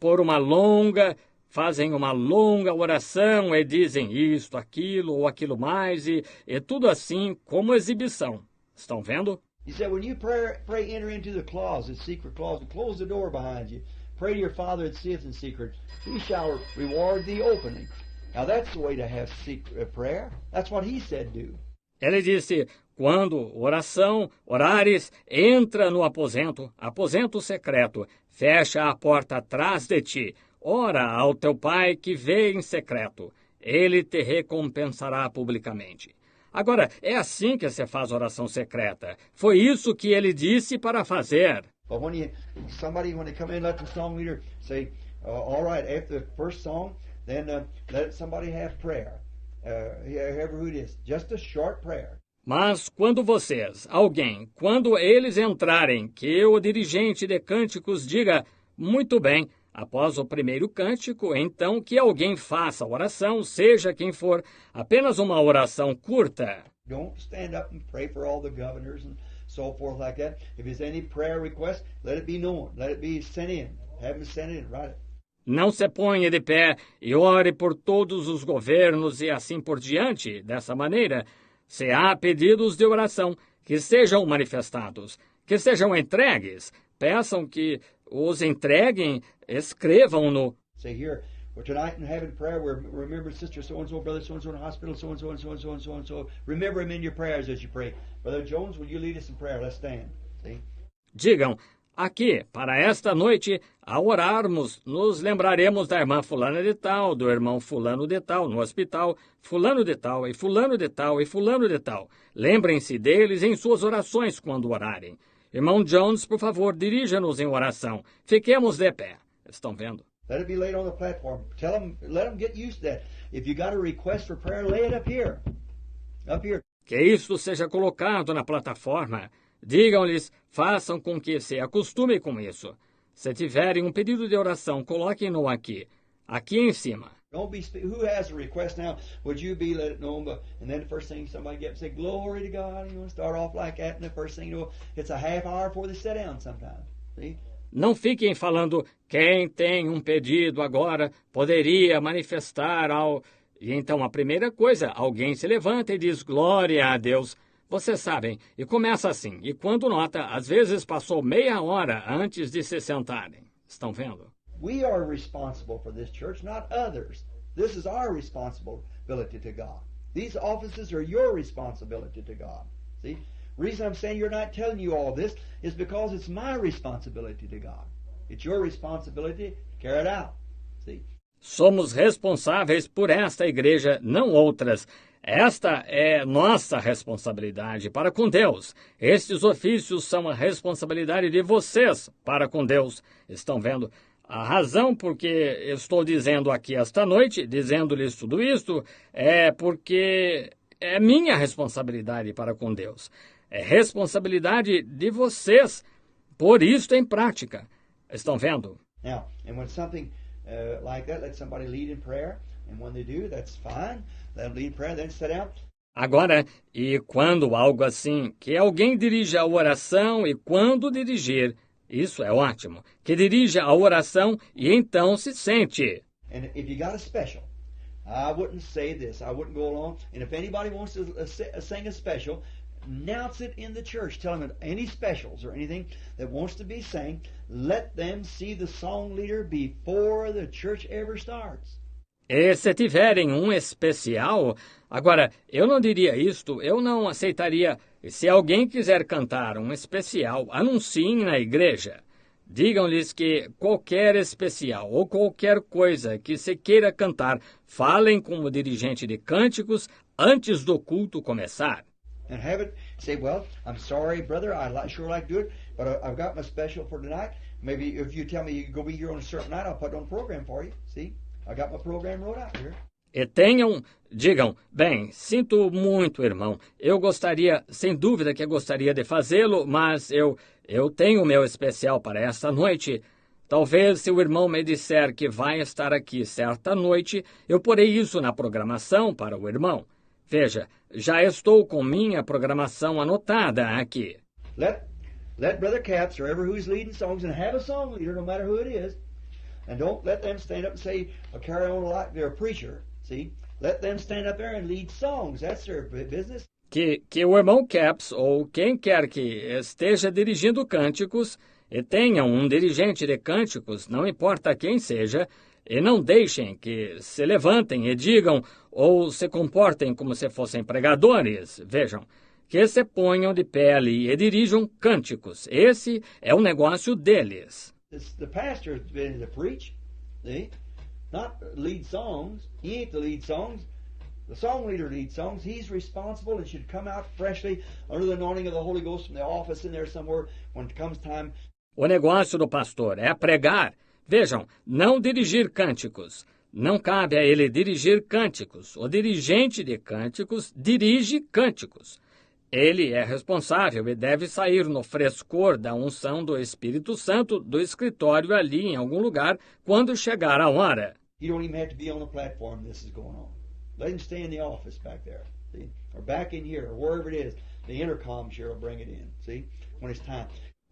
fazem uma longa oração e dizem isto, aquilo ou aquilo mais e tudo assim como exibição. Estão vendo? He said, when you pray, enter into the closet, secret closet, close the door behind you. Pray to your Father that seeth in secret. He shall reward thee openly. Now that's the way to have secret prayer. That's what he said do. Ele disse, quando orares, entra no aposento secreto, fecha a porta atrás de ti. Ora ao teu pai que vê em secreto. Ele te recompensará publicamente. Agora, é assim que se faz oração secreta. Foi isso que ele disse para fazer. But when they come in, let the song leader say, all right, after the first song, then let somebody have prayer. Whoever who it is, just a short prayer. Mas quando eles entrarem, que o dirigente de cânticos diga, muito bem, após o primeiro cântico, então que alguém faça a oração, seja quem for, apenas uma oração curta. Don't stand up and pray for all the governors and so forth like that. If there's any prayer request, let it be known. Let it be sent in. Have them sent in. Write it. Não se ponha de pé e ore por todos os governos e assim por diante. Dessa maneira, se há pedidos de oração, que sejam manifestados, que sejam entregues, peçam que os entreguem, escrevam-no. Say here, well, tonight in having prayer, we're remembering sister so-and-so, brother so-and-so in the hospital, so-and-so, and so-and-so, and so-and-so. Remember him in your prayers as you pray. Brother Jones, will you lead us in prayer? Let's stand. See? Digam, Aqui, para esta noite, ao orarmos, nos lembraremos da irmã fulana de tal, do irmão fulano de tal, no hospital, fulano de tal e fulano de tal e fulano de tal. Lembrem-se deles em suas orações quando orarem. Irmão Jones, por favor, dirija-nos em oração. Fiquemos de pé. Estão vendo? Let it be laid on the platform. Let them get used to that. If you got a request for prayer, lay it up here. Up here. Que isto seja colocado na plataforma. Digam-lhes, façam com que se acostume com isso. Se tiverem um pedido de oração, coloquem-no aqui. Aqui em cima. Don't be who has a request now? Would you be let it know? And then the first thing somebody gets, say, "Glory to God." And you want to start off like that, and the first thing you know, it's a half hour before they sit down. Sometimes, see. Não fiquem falando, quem tem um pedido agora poderia manifestar ao... E então a primeira coisa, alguém se levanta e diz, glória a Deus. Vocês sabem, e começa assim, e quando nota, às vezes passou meia hora antes de se sentarem. Estão vendo? We are responsible for this church, not others. This is our responsibility to God. These offices are your responsibility to God. See? The reason I'm saying you're not telling you all this is because it's my responsibility to God. It's your responsibility to carry it out. See? Somos responsáveis por esta igreja, não outras. Esta é nossa responsabilidade para com Deus. Estes ofícios são a responsabilidade de vocês para com Deus. Estão vendo? A razão por que estou dizendo aqui esta noite, dizendo-lhes tudo isto, é porque é minha responsabilidade para com Deus. É responsabilidade de vocês pôr isto em prática. Estão vendo? Now, and when something like that, let somebody lead in prayer. And when they do, that's fine. Let them lead in prayer, then sit down. Agora, e quando algo assim, que alguém dirija a oração e quando dirigir, isso é ótimo, que dirija a oração e então se sente. And if you got a special, I wouldn't say this, I wouldn't go along. And if anybody wants to sing a special, announce it in the church. Tell them any specials or anything that wants to be sang, let them see the song leader before the church ever starts. E se tiverem um especial, agora, eu não diria isto, eu não aceitaria. Se alguém quiser cantar um especial, anunciem na igreja. Digam-lhes que qualquer especial ou qualquer coisa que se queira cantar, falem com o dirigente de cânticos antes do culto começar. And have it say, well, I'm sorry, brother, I sure like to do it, but I've got my special for tonight. Maybe if you tell me you can go be here on a certain night, I'll put it on the program for you. See? I got my program wrote out here. E digam, bem, sinto muito, irmão. Eu gostaria, sem dúvida que eu gostaria de fazê-lo, mas eu tenho o meu especial para esta noite. Talvez se o irmão me disser que vai estar aqui certa noite, eu porei isso na programação para o irmão. Veja, já estou com minha programação anotada aqui. Let Brother Capps or ever who's leading songs and have a song leader, no matter who it is. And don't let them stand up and say, carry on like they're a preacher. See? Let them stand up there and lead songs. That's their business. Que o irmão Capps ou quem quer que esteja dirigindo cânticos e tenham um dirigente de cânticos, não importa quem seja, e não deixem que se levantem e digam ou se comportem como se fossem pregadores. Vejam, que se ponham de pé ali e dirijam cânticos. Esse é o negócio deles. The pastor has been to preach, see? Not lead songs. He ain't to lead songs. The song leader leads songs. He's responsible and should come out freshly under the anointing of the Holy Ghost from the office in there somewhere when it comes time. O negócio do pastor é pregar. Vejam, não dirigir cânticos. Não cabe a ele dirigir cânticos. O dirigente de cânticos dirige cânticos. Ele é responsável e deve sair no frescor da unção do Espírito Santo do escritório ali em algum lugar quando chegar a hora. You don't even have to be on the platform this is going on. Let him stay in the office back there, see? Or back in here, or wherever it is. The intercom here will bring it in, see? When it's time.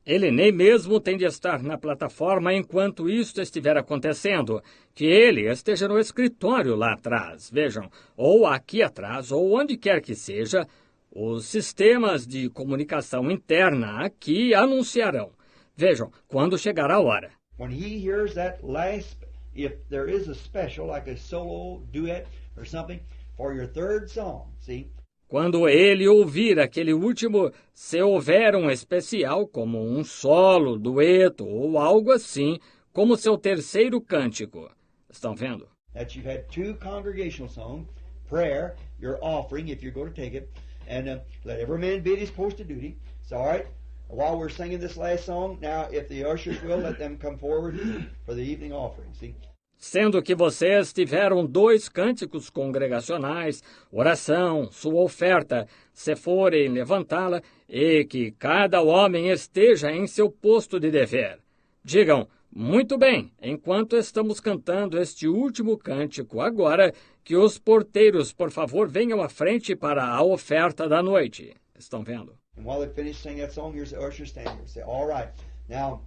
Ele nem mesmo tem de estar na plataforma enquanto isto estiver acontecendo. Que ele esteja no escritório lá atrás, vejam, ou aqui atrás, ou onde quer que seja. Os sistemas de comunicação interna aqui anunciarão. Vejam, quando chegar a hora. When he hears that last, if there is a special, like a solo duet or something, for your third song, see? quando ele ouvir aquele último, se houver um especial, como um solo, dueto ou algo assim, como seu terceiro cântico. Estão vendo? That you've had two congregational songs, prayer, your offering, if you're going to take it, and let every man bid his post of duty. So, all right, while we're singing this last song, now, if the ushers will, let them come forward for the evening offering, see? Sendo que vocês tiveram 2 cânticos congregacionais, oração, sua oferta, se forem levantá-la, e que cada homem esteja em seu posto de dever. Digam, muito bem, enquanto estamos cantando este último cântico agora, que os porteiros, por favor, venham à frente para a oferta da noite. Estão vendo? And while they finish singing that song, here's the usher stand here. Say, all right, now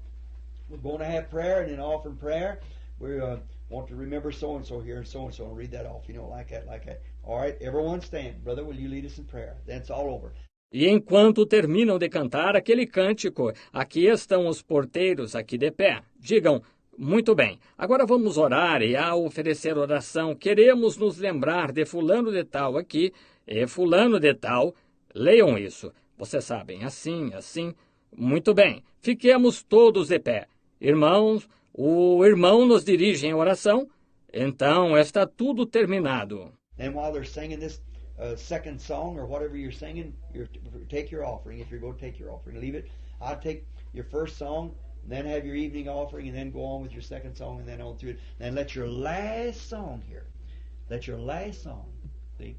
we're going to have prayer, and in offering prayer, we want to remember so-and-so here and so-and-so, and read that off, you know, like that, like that. All right, everyone stand. Brother, will you lead us in prayer? Then it's all over. E enquanto terminam de cantar aquele cântico, aqui estão os porteiros aqui de pé. Digam, muito bem, agora vamos orar e ao oferecer oração, queremos nos lembrar de fulano de tal aqui e fulano de tal. Leiam isso. Vocês sabem, assim, assim. Muito bem, fiquemos todos de pé. Irmãos, o irmão nos dirige em oração. Então está tudo terminado. And while they're singing this second song or whatever you're singing, take your offering. If you're going to take your offering, leave it. I'll take your first song, and then have your evening offering, and then go on with your second song, and then on through it. Then let your last song here, see,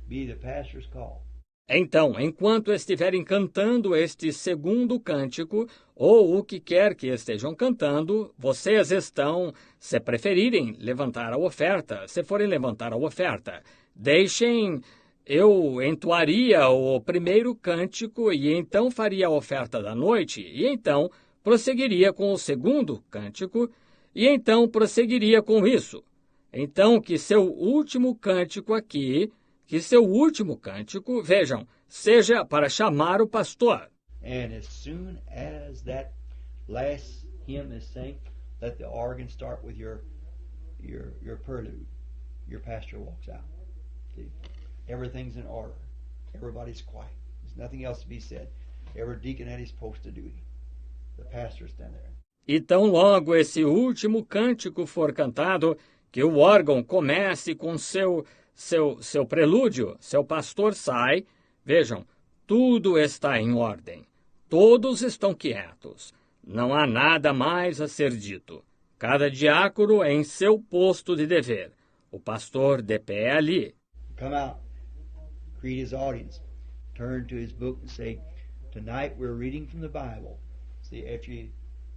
be the pastor's call. Então, enquanto estiverem cantando este segundo cântico, ou o que quer que estejam cantando, vocês estão, se preferirem, levantar a oferta. Se forem levantar a oferta, deixem, eu entoaria o primeiro cântico e então faria a oferta da noite, e então prosseguiria com o segundo cântico, e então prosseguiria com isso. Então, que seu último cântico aqui, vejam, seja para chamar o pastor. And as soon as that last hymn is sang, let the organ start with your prelude. Your pastor walks out. See? Everything's in order. Everybody's quiet. There's nothing else to be said. Every deacon at his post of duty. The pastor's stand there. E tão logo esse último cântico for cantado, que o órgão comece com seu prelúdio, seu pastor sai, vejam, tudo está em ordem. Todos estão quietos. Não há nada mais a ser dito. Cada diácono em seu posto de dever. O pastor de pé ali. Come out, greet his audience, turn to his book and say, tonight we're reading from the Bible. See, after he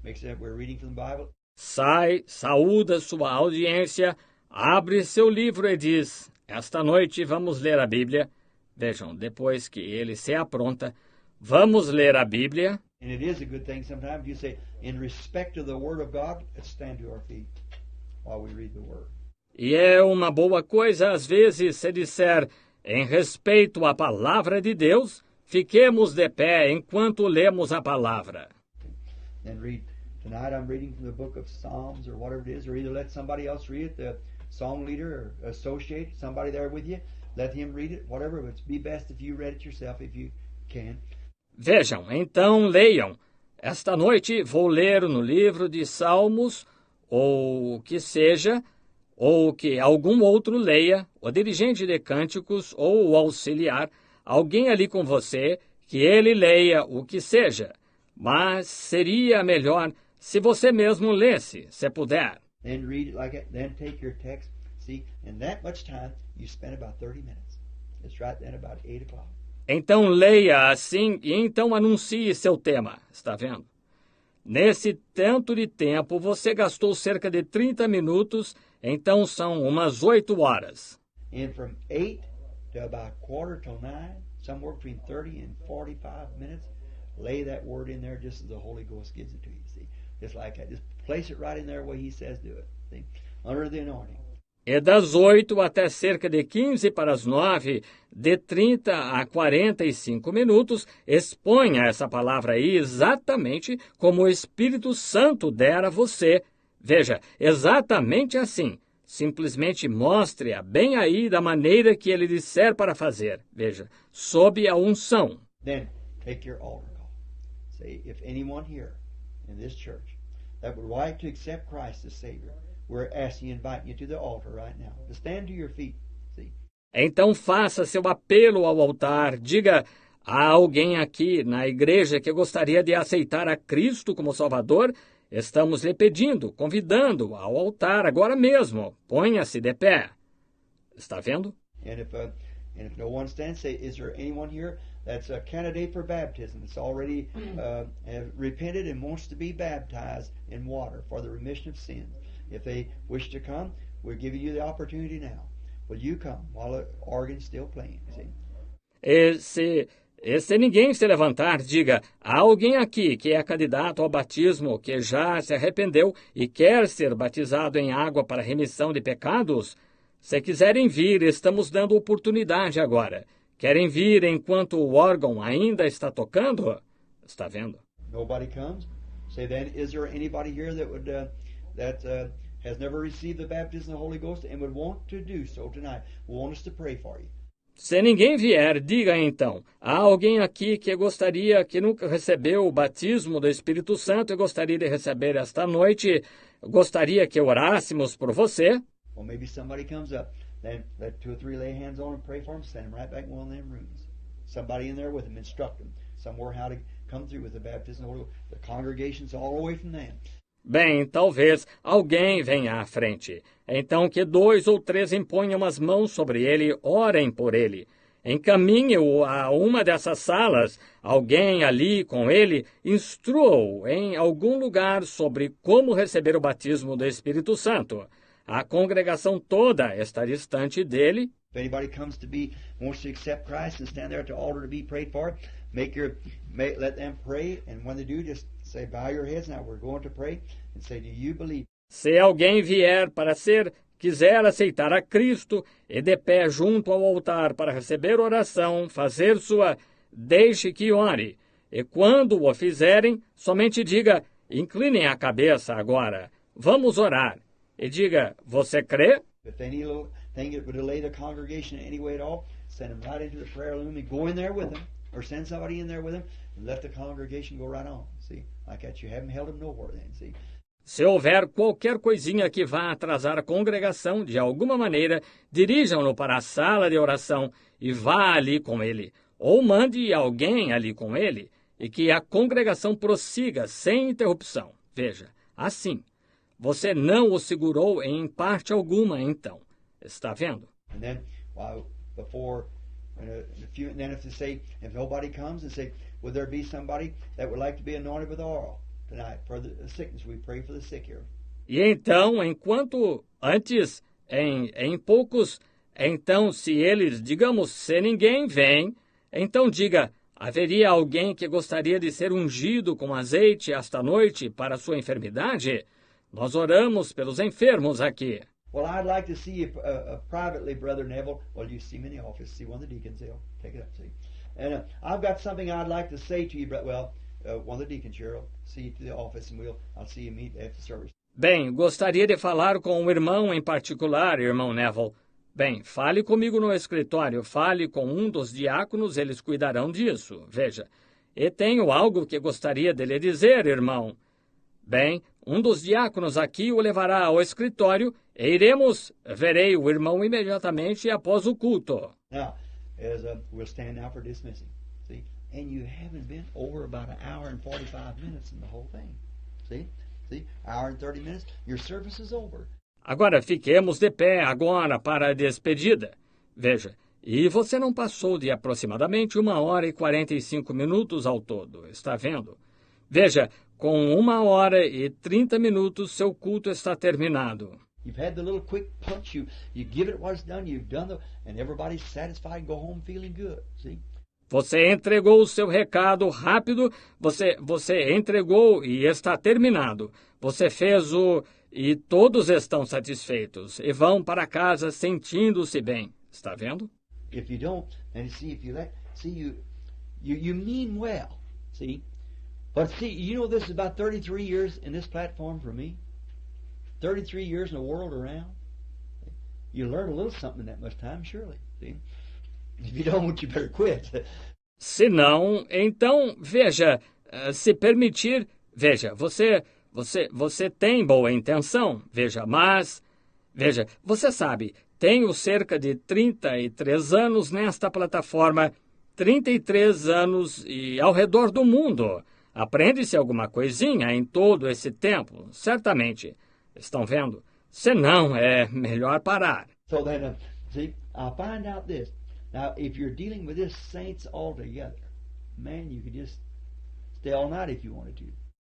makes that we're reading from the Bible. Sai, saúda sua audiência, abre seu livro e diz, esta noite vamos ler a Bíblia. Vejam, depois que ele se apronta, vamos ler a Bíblia. And it is a good thing sometimes you say, in respect of the Word of God, let's stand to our feet while we read the Word. E é uma boa coisa, às vezes, se disser, em respeito à palavra de Deus, fiquemos de pé enquanto lemos a palavra. Then read, tonight I'm reading from the book of Psalms or whatever it is, or either let somebody else read it, the song leader or associate, somebody there with you, let him read it, whatever, but it'd be best if you read it yourself if you can. Vejam, então leiam. Esta noite vou ler no livro de Salmos, ou que seja, ou que algum outro leia, o dirigente de cânticos ou o auxiliar, alguém ali com você, que ele leia o que seja. Mas seria melhor se você mesmo lesse, se puder. Then read it like that, then take your text. See, in that much time, you spend about 30 minutes. It's right then about 8 o'clock. Então leia assim e então anuncie seu tema. Está vendo? Nesse tanto de tempo, você gastou cerca de 30 minutos, então são umas 8 horas. And from 8 to about 8:45, somewhere between 30 and 45 minutes, lay that word in there just as the Holy Ghost gives it to you. See, just like that. Just place it right in there where He says do it. See, under the anointing. E das 8 até cerca de 15 para as 9, de 30 a 45 minutos, exponha essa palavra aí exatamente como o Espírito Santo der a você. Veja, exatamente assim, Simplesmente mostre-a bem aí da maneira que ele disser para fazer. Veja, sob a unção. Then take your altar call. Say, if anyone here in this church that would like to accept Christ as Savior, we're asking you, inviting you to the altar right now. To stand to your feet. See? Então faça seu apelo ao altar. Diga, há alguém aqui na igreja que gostaria de aceitar a Cristo como Salvador? Estamos lhe pedindo, convidando ao altar agora mesmo. Ponha-se de pé. Está vendo? And if no one stands, say, is there anyone here that's a candidate for baptism, that's already have repented and wants to be baptized in water for the remission of sins? If they wish to come, we're giving you the opportunity now. Will you come while the organ's still playing? See? E se ninguém se levantar, diga, há alguém aqui que é candidato ao batismo, que já se arrependeu e quer ser batizado em água para remissão de pecados? Se quiserem vir, estamos dando oportunidade agora. Querem vir enquanto o órgão ainda está tocando? Está vendo? Nobody comes? Say then, is there anybody here that would has never received the baptism of the Holy Ghost and would want to do so tonight? We want us to pray for you. Se ninguém vier, diga então, há alguém aqui que gostaria, que nunca recebeu o batismo do Espírito Santo e gostaria de receber esta noite, gostaria que orássemos por você? Well, maybe somebody comes up, then let 2 or 3 lay hands on them, pray for them, send them right back in one of them rooms. Somebody in there with them, instruct them somewhere how to come through with the baptism of the Holy Ghost. The congregation's all away from them. Bem, talvez alguém venha à frente. Então que 2 ou 3 imponham as mãos sobre ele, orem por ele. Encaminhe-o a uma dessas salas, alguém ali com ele, instrua-o em algum lugar sobre como receber o batismo do Espírito Santo. A congregação toda está distante dele. If anybody wants to accept Christ and stand there at the altar to be prayed for, let them pray, and when they do, just say, bow your heads now, we're going to pray, and say, do you believe? Se alguém vier quiser aceitar a Cristo, e de pé junto ao altar para receber oração, fazer deixe que ore. E quando o fizerem, somente diga, inclinem a cabeça agora, vamos orar. E diga, você crê? If they need a little thing that would delay the congregation in any way at all, send them right into the prayer room and go in there with them, or send somebody in there with them, and let the congregation go right on. See, like that, you haven't held them nowhere then, see. Se houver qualquer coisinha que vá atrasar a congregação, de alguma maneira, dirijam-no para a sala de oração e vá ali com ele, ou mande alguém ali com ele, e que a congregação prossiga sem interrupção. Veja, assim, você não o segurou em parte alguma, então. Está vendo? And then, if nobody comes and say, would there be somebody that would like to be anointed with oil tonight for the sickness? We pray for the sick here. E então, em poucos, então, se ninguém vem, então diga, haveria alguém que gostaria de ser ungido com azeite esta noite para a sua enfermidade? Nós oramos pelos enfermos aqui. Well, I'd like to see you privately, Brother Neville. Well, you see me in the office. See one of the deacons. They'll take it up, see. And I've got something I'd like to say to you, but one of the deacons here will see you to the office, and I'll see you meet after service. Bem, gostaria de falar com um irmão em particular, irmão Neville. Bem, fale comigo no escritório, fale com um dos diáconos, eles cuidarão disso. Veja, e tenho algo que gostaria de lhe dizer, irmão. Bem, um dos diáconos aqui o levará ao escritório e verei o irmão imediatamente após o culto. Now, we'll stand now for dismissing. See? And you haven't been over about an hour and 45 minutes in the whole thing. See? Hour and 30 minutes, your service is over. Agora fiquemos de pé agora para a despedida. Veja, e você não passou de aproximadamente 1 hora e 45 minutos ao todo, está vendo? Veja, com 1 hora e 30 minutos seu culto está terminado. You've had the little quick punch, you give it what's done, you've done and everybody's satisfied, go home feeling good, see? Você entregou o seu recado rápido, você entregou e está terminado. Você fez e todos estão satisfeitos e vão para casa sentindo-se bem. Está vendo? If you don't, and you mean well, see? But see, you know this is about 33 years in this platform for me. 33 years in the world around. you learn a little something in that much time, surely. See? If you don't, you better quit. Se não, então, veja, se permitir, veja, você tem boa intenção, veja, mas, veja, você sabe, tenho cerca de 33 anos nesta plataforma, 33 anos e ao redor do mundo. Aprende-se alguma coisinha em todo esse tempo, certamente. Estão vendo? Se não, é melhor parar. So then, see, I'll find out this. Now, if you're dealing with this saints all together, man, you could just stay all night if you wanted to.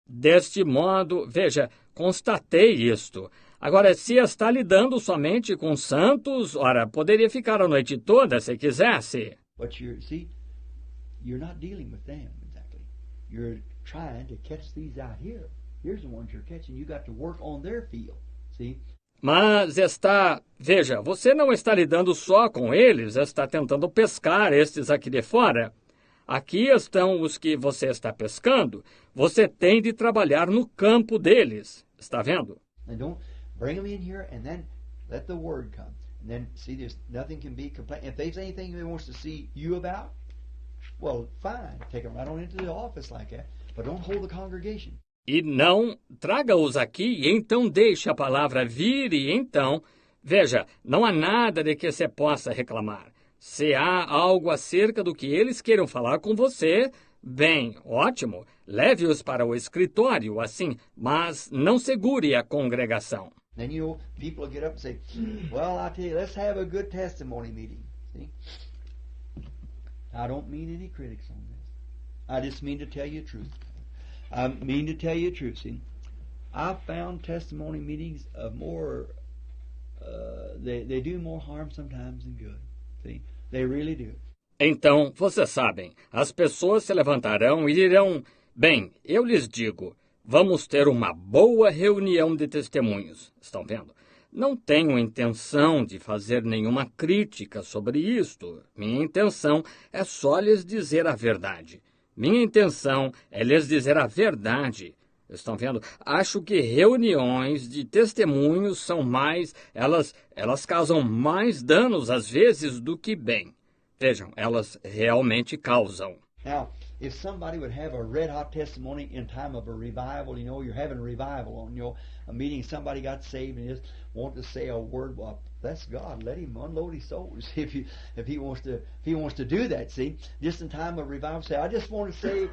Deste modo, veja, constatei isto. Agora, se está lidando somente com santos, ora, poderia ficar a noite toda se quisesse. But you're not dealing with them exactly. You're trying to catch these out here. Here's the ones you're catching. You got to work on their field. See? Mas veja, você não está lidando só com eles, está tentando pescar estes aqui de fora. Aqui estão os que você está pescando. Você tem de trabalhar no campo deles. Está vendo? And don't bring them in here and then let the word come. And then, see, there's nothing can be complained. If there's anything they wants to see you about, well, fine. Take them right on into the office like that. But don't hold the congregation. E não traga-os aqui e então deixe a palavra vir e então, veja, não há nada de que você possa reclamar. Se há algo acerca do que eles queiram falar com você, bem, ótimo, leve-os para o escritório, assim, mas não segure a congregação. Then, people will get up and say, well, I tell you, let's have a good testimony meeting. See? I don't mean any critics on this. I just mean to tell you the truth. I mean to tell you the truth. See, I've found testimony meetings of more, they do more harm sometimes than good. See, they really do. Então, vocês sabem, as pessoas se levantarão e dirão, bem, eu lhes digo, vamos ter uma boa reunião de testemunhos. Estão vendo? Não tenho intenção de fazer nenhuma crítica sobre isto. Minha intenção é só lhes dizer a verdade. Minha intenção é lhes dizer a verdade. Estão vendo? Acho que reuniões de testemunhos são mais... Elas causam mais danos às vezes do que bem. Vejam, elas realmente causam. Now, if somebody would have a red-hot testimony in time of a revival, you're having a revival on, a meeting, somebody got saved and just want to say a word, well, bless God, let him unload his souls if he wants to do that, see? Just in time of revival, say, I just want to say,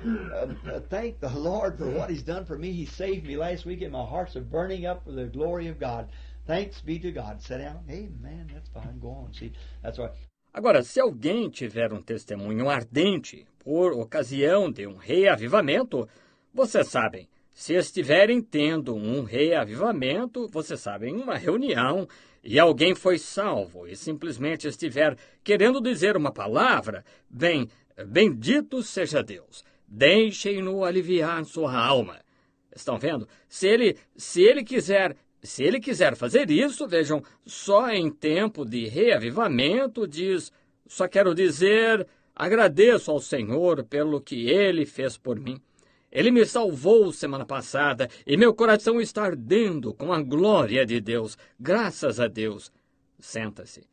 thank the Lord for what he's done for me. He saved me last week and my heart's burning up for the glory of God. Thanks be to God. Sit down. Amen. That's fine. Go on. See, that's right. Agora, se alguém tiver um testemunho ardente por ocasião de um reavivamento, vocês sabem, se estiverem tendo um reavivamento, vocês sabem, uma reunião, e alguém foi salvo e simplesmente estiver querendo dizer uma palavra, bem, bendito seja Deus, deixem-no aliviar sua alma. Estão vendo? Se ele quiser fazer isso, vejam, só em tempo de reavivamento diz, só quero dizer, agradeço ao Senhor pelo que Ele fez por mim. Ele me salvou semana passada e meu coração está ardendo com a glória de Deus. Graças a Deus. Senta-se.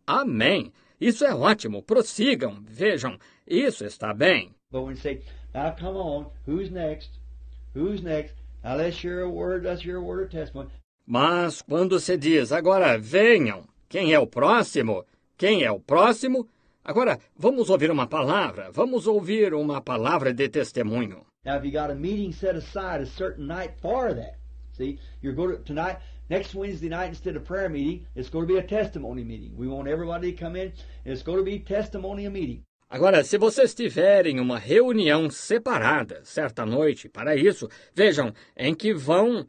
Amém. Isso é ótimo. Prossigam. Vejam, isso está bem. But when you say, now come on, who's next? Who's next? Now let's share a word of testimony. Mas quando se diz, agora venham, quem é o próximo? Quem é o próximo? Agora, vamos ouvir uma palavra de testemunho. Now, if you got a meeting set aside a certain night for that, see, you're going to, tonight, next Wednesday night, instead of prayer meeting, it's going to be a testimony meeting. We want everybody to come in, and it's going to be testimony meeting. Agora, se vocês tiverem uma reunião separada, certa noite, para isso, vejam, em que vão,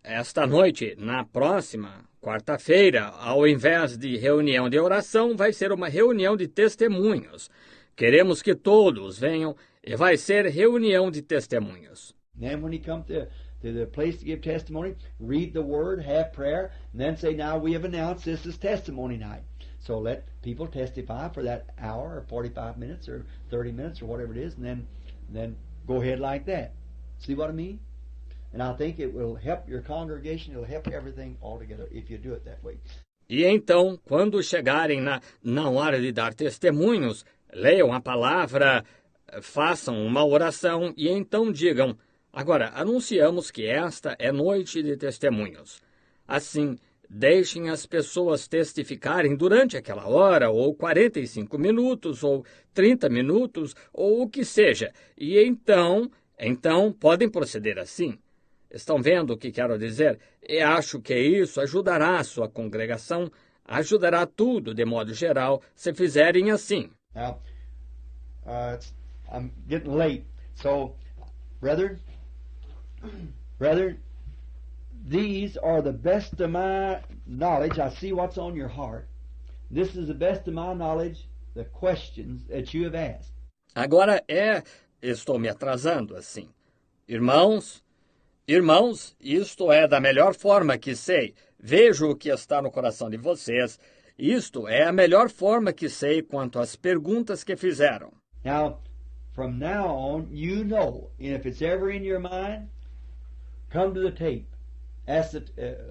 esta noite, na próxima quarta-feira, ao invés de reunião de oração, vai ser uma reunião de testemunhos. Queremos que todos venham e vai ser reunião de testemunhos. Then when you come to the place to give testimony, read the word, have prayer, and then say, now we have announced this is testimony night. So let people testify for that hour or 45 minutes or 30 minutes or whatever it is, and then go ahead like that. See what I mean? And I think it will help your congregation, it will help everything altogether if you do it that way. E então, quando chegarem na hora de dar testemunhos, leiam a palavra, façam uma oração e então digam: agora, anunciamos que esta é noite de testemunhos. Assim, deixem as pessoas testificarem durante aquela hora, ou 45 minutos, ou 30 minutos, ou o que seja. E então podem proceder assim. Estão vendo o que quero dizer? E acho que isso ajudará a sua congregação, ajudará tudo, de modo geral, se fizerem assim. Now, I'm getting late. So, brethren, these are the best of my knowledge. I see what's on your heart. This is the best of my knowledge, the questions that you have asked. Agora estou me atrasando assim. Irmãos, isto é da melhor forma que sei. Vejo o que está no coração de vocês. Isto é a melhor forma que sei quanto às perguntas que fizeram. Now, from now on, you know, and if it's ever in your mind, come to the tape.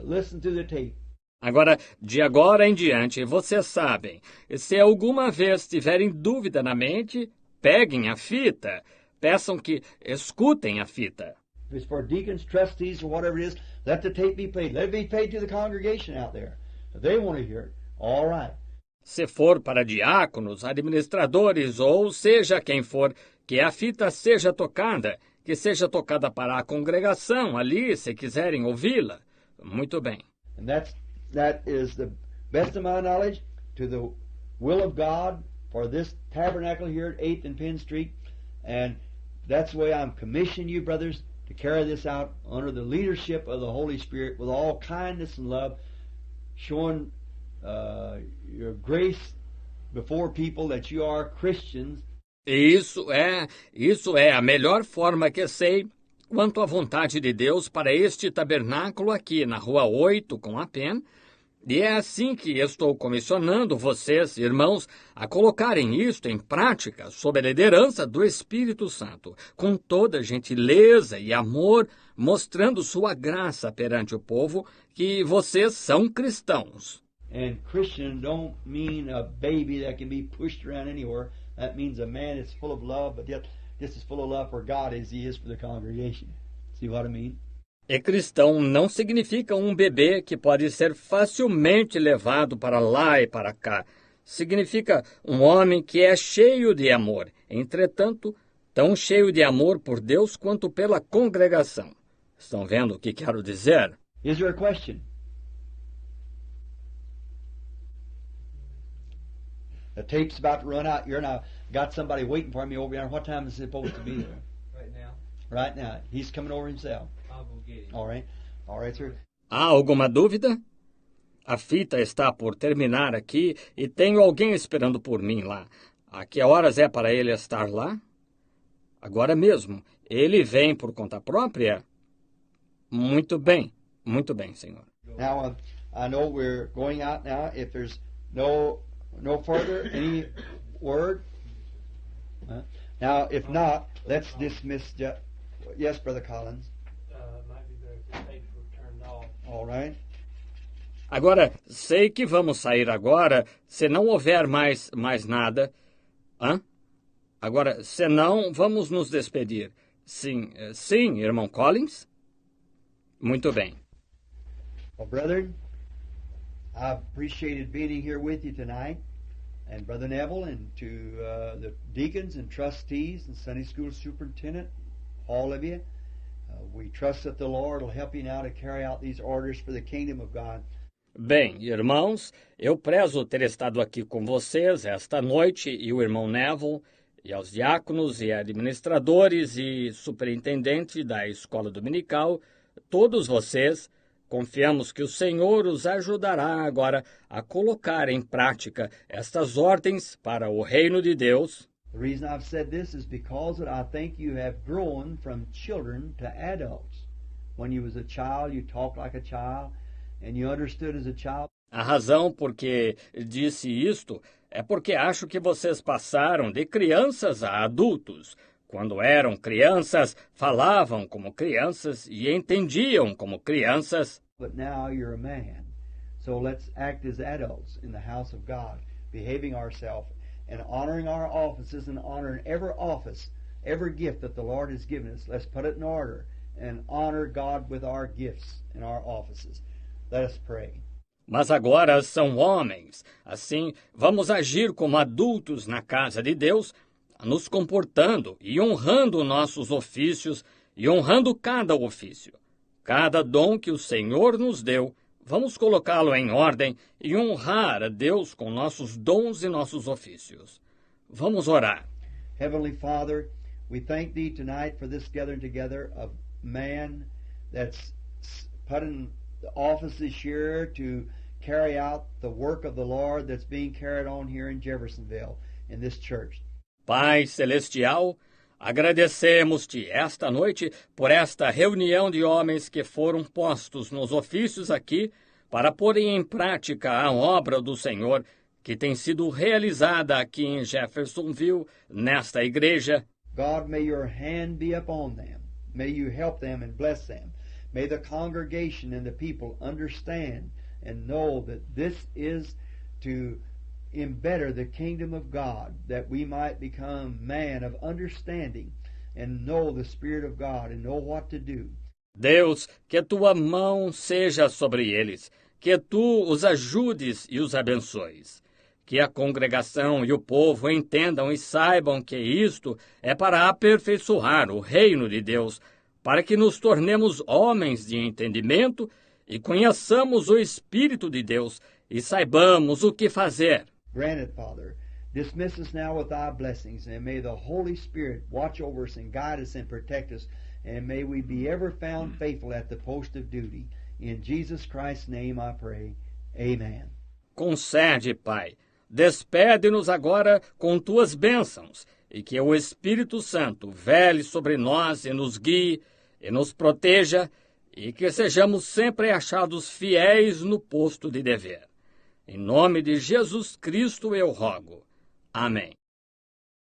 Listen to the tape. Agora, de agora em diante, vocês sabem, se alguma vez tiverem dúvida na mente, peguem a fita. Peçam que escutem a fita. If it's for deacons, trustees, or whatever it is, let the tape be played. Let it be played to the congregation out there. If they want to hear it, all right. Se for para diáconos, administradores, ou seja quem for, que a fita seja tocada, que seja tocada para a congregação ali, se quiserem ouvi-la. Muito bem. And that is the best of my knowledge to the will of God for this tabernacle here at 8th and Penn Street. And that's the way I'm commissioning you, brothers, to carry this out under the leadership of the Holy Spirit with all kindness and love, showing your grace before people that you are Christians. Isso é a melhor forma que sei quanto à vontade de Deus para este tabernáculo aqui na Rua 8 com a Penn. E é assim que estou comissionando vocês, irmãos, a colocarem isto em prática sob a liderança do Espírito Santo, com toda gentileza e amor, mostrando sua graça perante o povo que vocês são cristãos. And Christian don't mean a baby that can be pushed around anywhere. That means a man that's full of love, but yet just as full of love for God as he is for the congregation. See what I mean? E cristão não significa um bebê que pode ser facilmente levado para lá e para cá. Significa um homem que é cheio de amor, entretanto, tão cheio de amor por Deus quanto pela congregação. Estão vendo o que quero dizer? Is there a question? The tape's about to run out. You're now got somebody waiting for me over there. What time is it supposed to be there? Right now. Right now. He's coming over himself. I'll go get him. All right. All right, sir. Há alguma dúvida? A fita está por terminar aqui e tenho alguém esperando por mim lá. A que horas é para ele estar lá? Agora mesmo. Ele vem por conta própria? Muito bem, senhor. Now, I know we're going out now. If there's no further, any word? Now, if not, let's dismiss. Yes, Brother Collins. Might be better if the tapes were turned off. All right. Agora, sei que vamos sair agora, se não houver mais nada. Agora, se não, vamos nos despedir. Sim, irmão Collins? Muito bem. Well, brethren, I've appreciated being here with you tonight, and Brother Neville, and to the deacons and trustees and Sunday school superintendent, all of you. We trust that the Lord will help you now to carry out these orders for the kingdom of God. Bem, irmãos, eu prezo ter estado aqui com vocês esta noite, e o irmão Neville, e aos diáconos e administradores e superintendente da escola dominical, todos vocês, confiamos que o Senhor os ajudará agora a colocar em prática estas ordens para o reino de Deus. The reason I've said this is because that I think you have grown from children to adults. When you was a child, you talked like a child, and you understood as a child. A razão por que disse isto é porque acho que vocês passaram de crianças a adultos. Quando eram crianças, falavam como crianças e entendiam como crianças. But now you're a man. So let's act as adults in the house of God, behaving ourselves and honoring our offices and honoring every office, every gift that the Lord has given us. Let's put it in order and honor God with our gifts and our offices. Let us pray. Mas agora são homens. Assim, vamos agir como adultos na casa de Deus, nos comportando e honrando nossos ofícios e honrando cada ofício. Cada dom que o Senhor nos deu, vamos colocá-lo em ordem e honrar a Deus com nossos dons e nossos ofícios. Vamos orar. Heavenly Father, we thank Thee tonight for this gathering together of man that's put in the office this year to carry out the work of the Lord that's being carried on here in Jeffersonville, in this church. Pai Celestial, agradecemos-te esta noite por esta reunião de homens que foram postos nos ofícios aqui para porem em prática a obra do Senhor que tem sido realizada aqui em Jeffersonville, nesta igreja. God, may your hand be upon them. May you help them and bless them. May the congregation and the people understand and know that this is to embetter the kingdom of God, that we might become man of understanding and know the Spirit of God and know what to do. Deus, que tua mão seja sobre eles, que tu os ajudes e os abençoes. Que a congregação e o povo entendam e saibam que isto é para aperfeiçoar o reino de Deus, para que nos tornemos homens de entendimento e conheçamos o Espírito de Deus e saibamos o que fazer. Grant it, Father. Dismiss us now with thy blessings, and may the Holy Spirit watch over us and guide us and protect us, and may we be ever found faithful at the post of duty. In Jesus Christ's name I pray. Amen. Concede, Pai. Despede-nos agora com tuas bênçãos, e que o Espírito Santo vele sobre nós e nos guie e nos proteja, e que sejamos sempre achados fiéis no posto de dever. Em nome de Jesus Cristo eu rogo. Amém.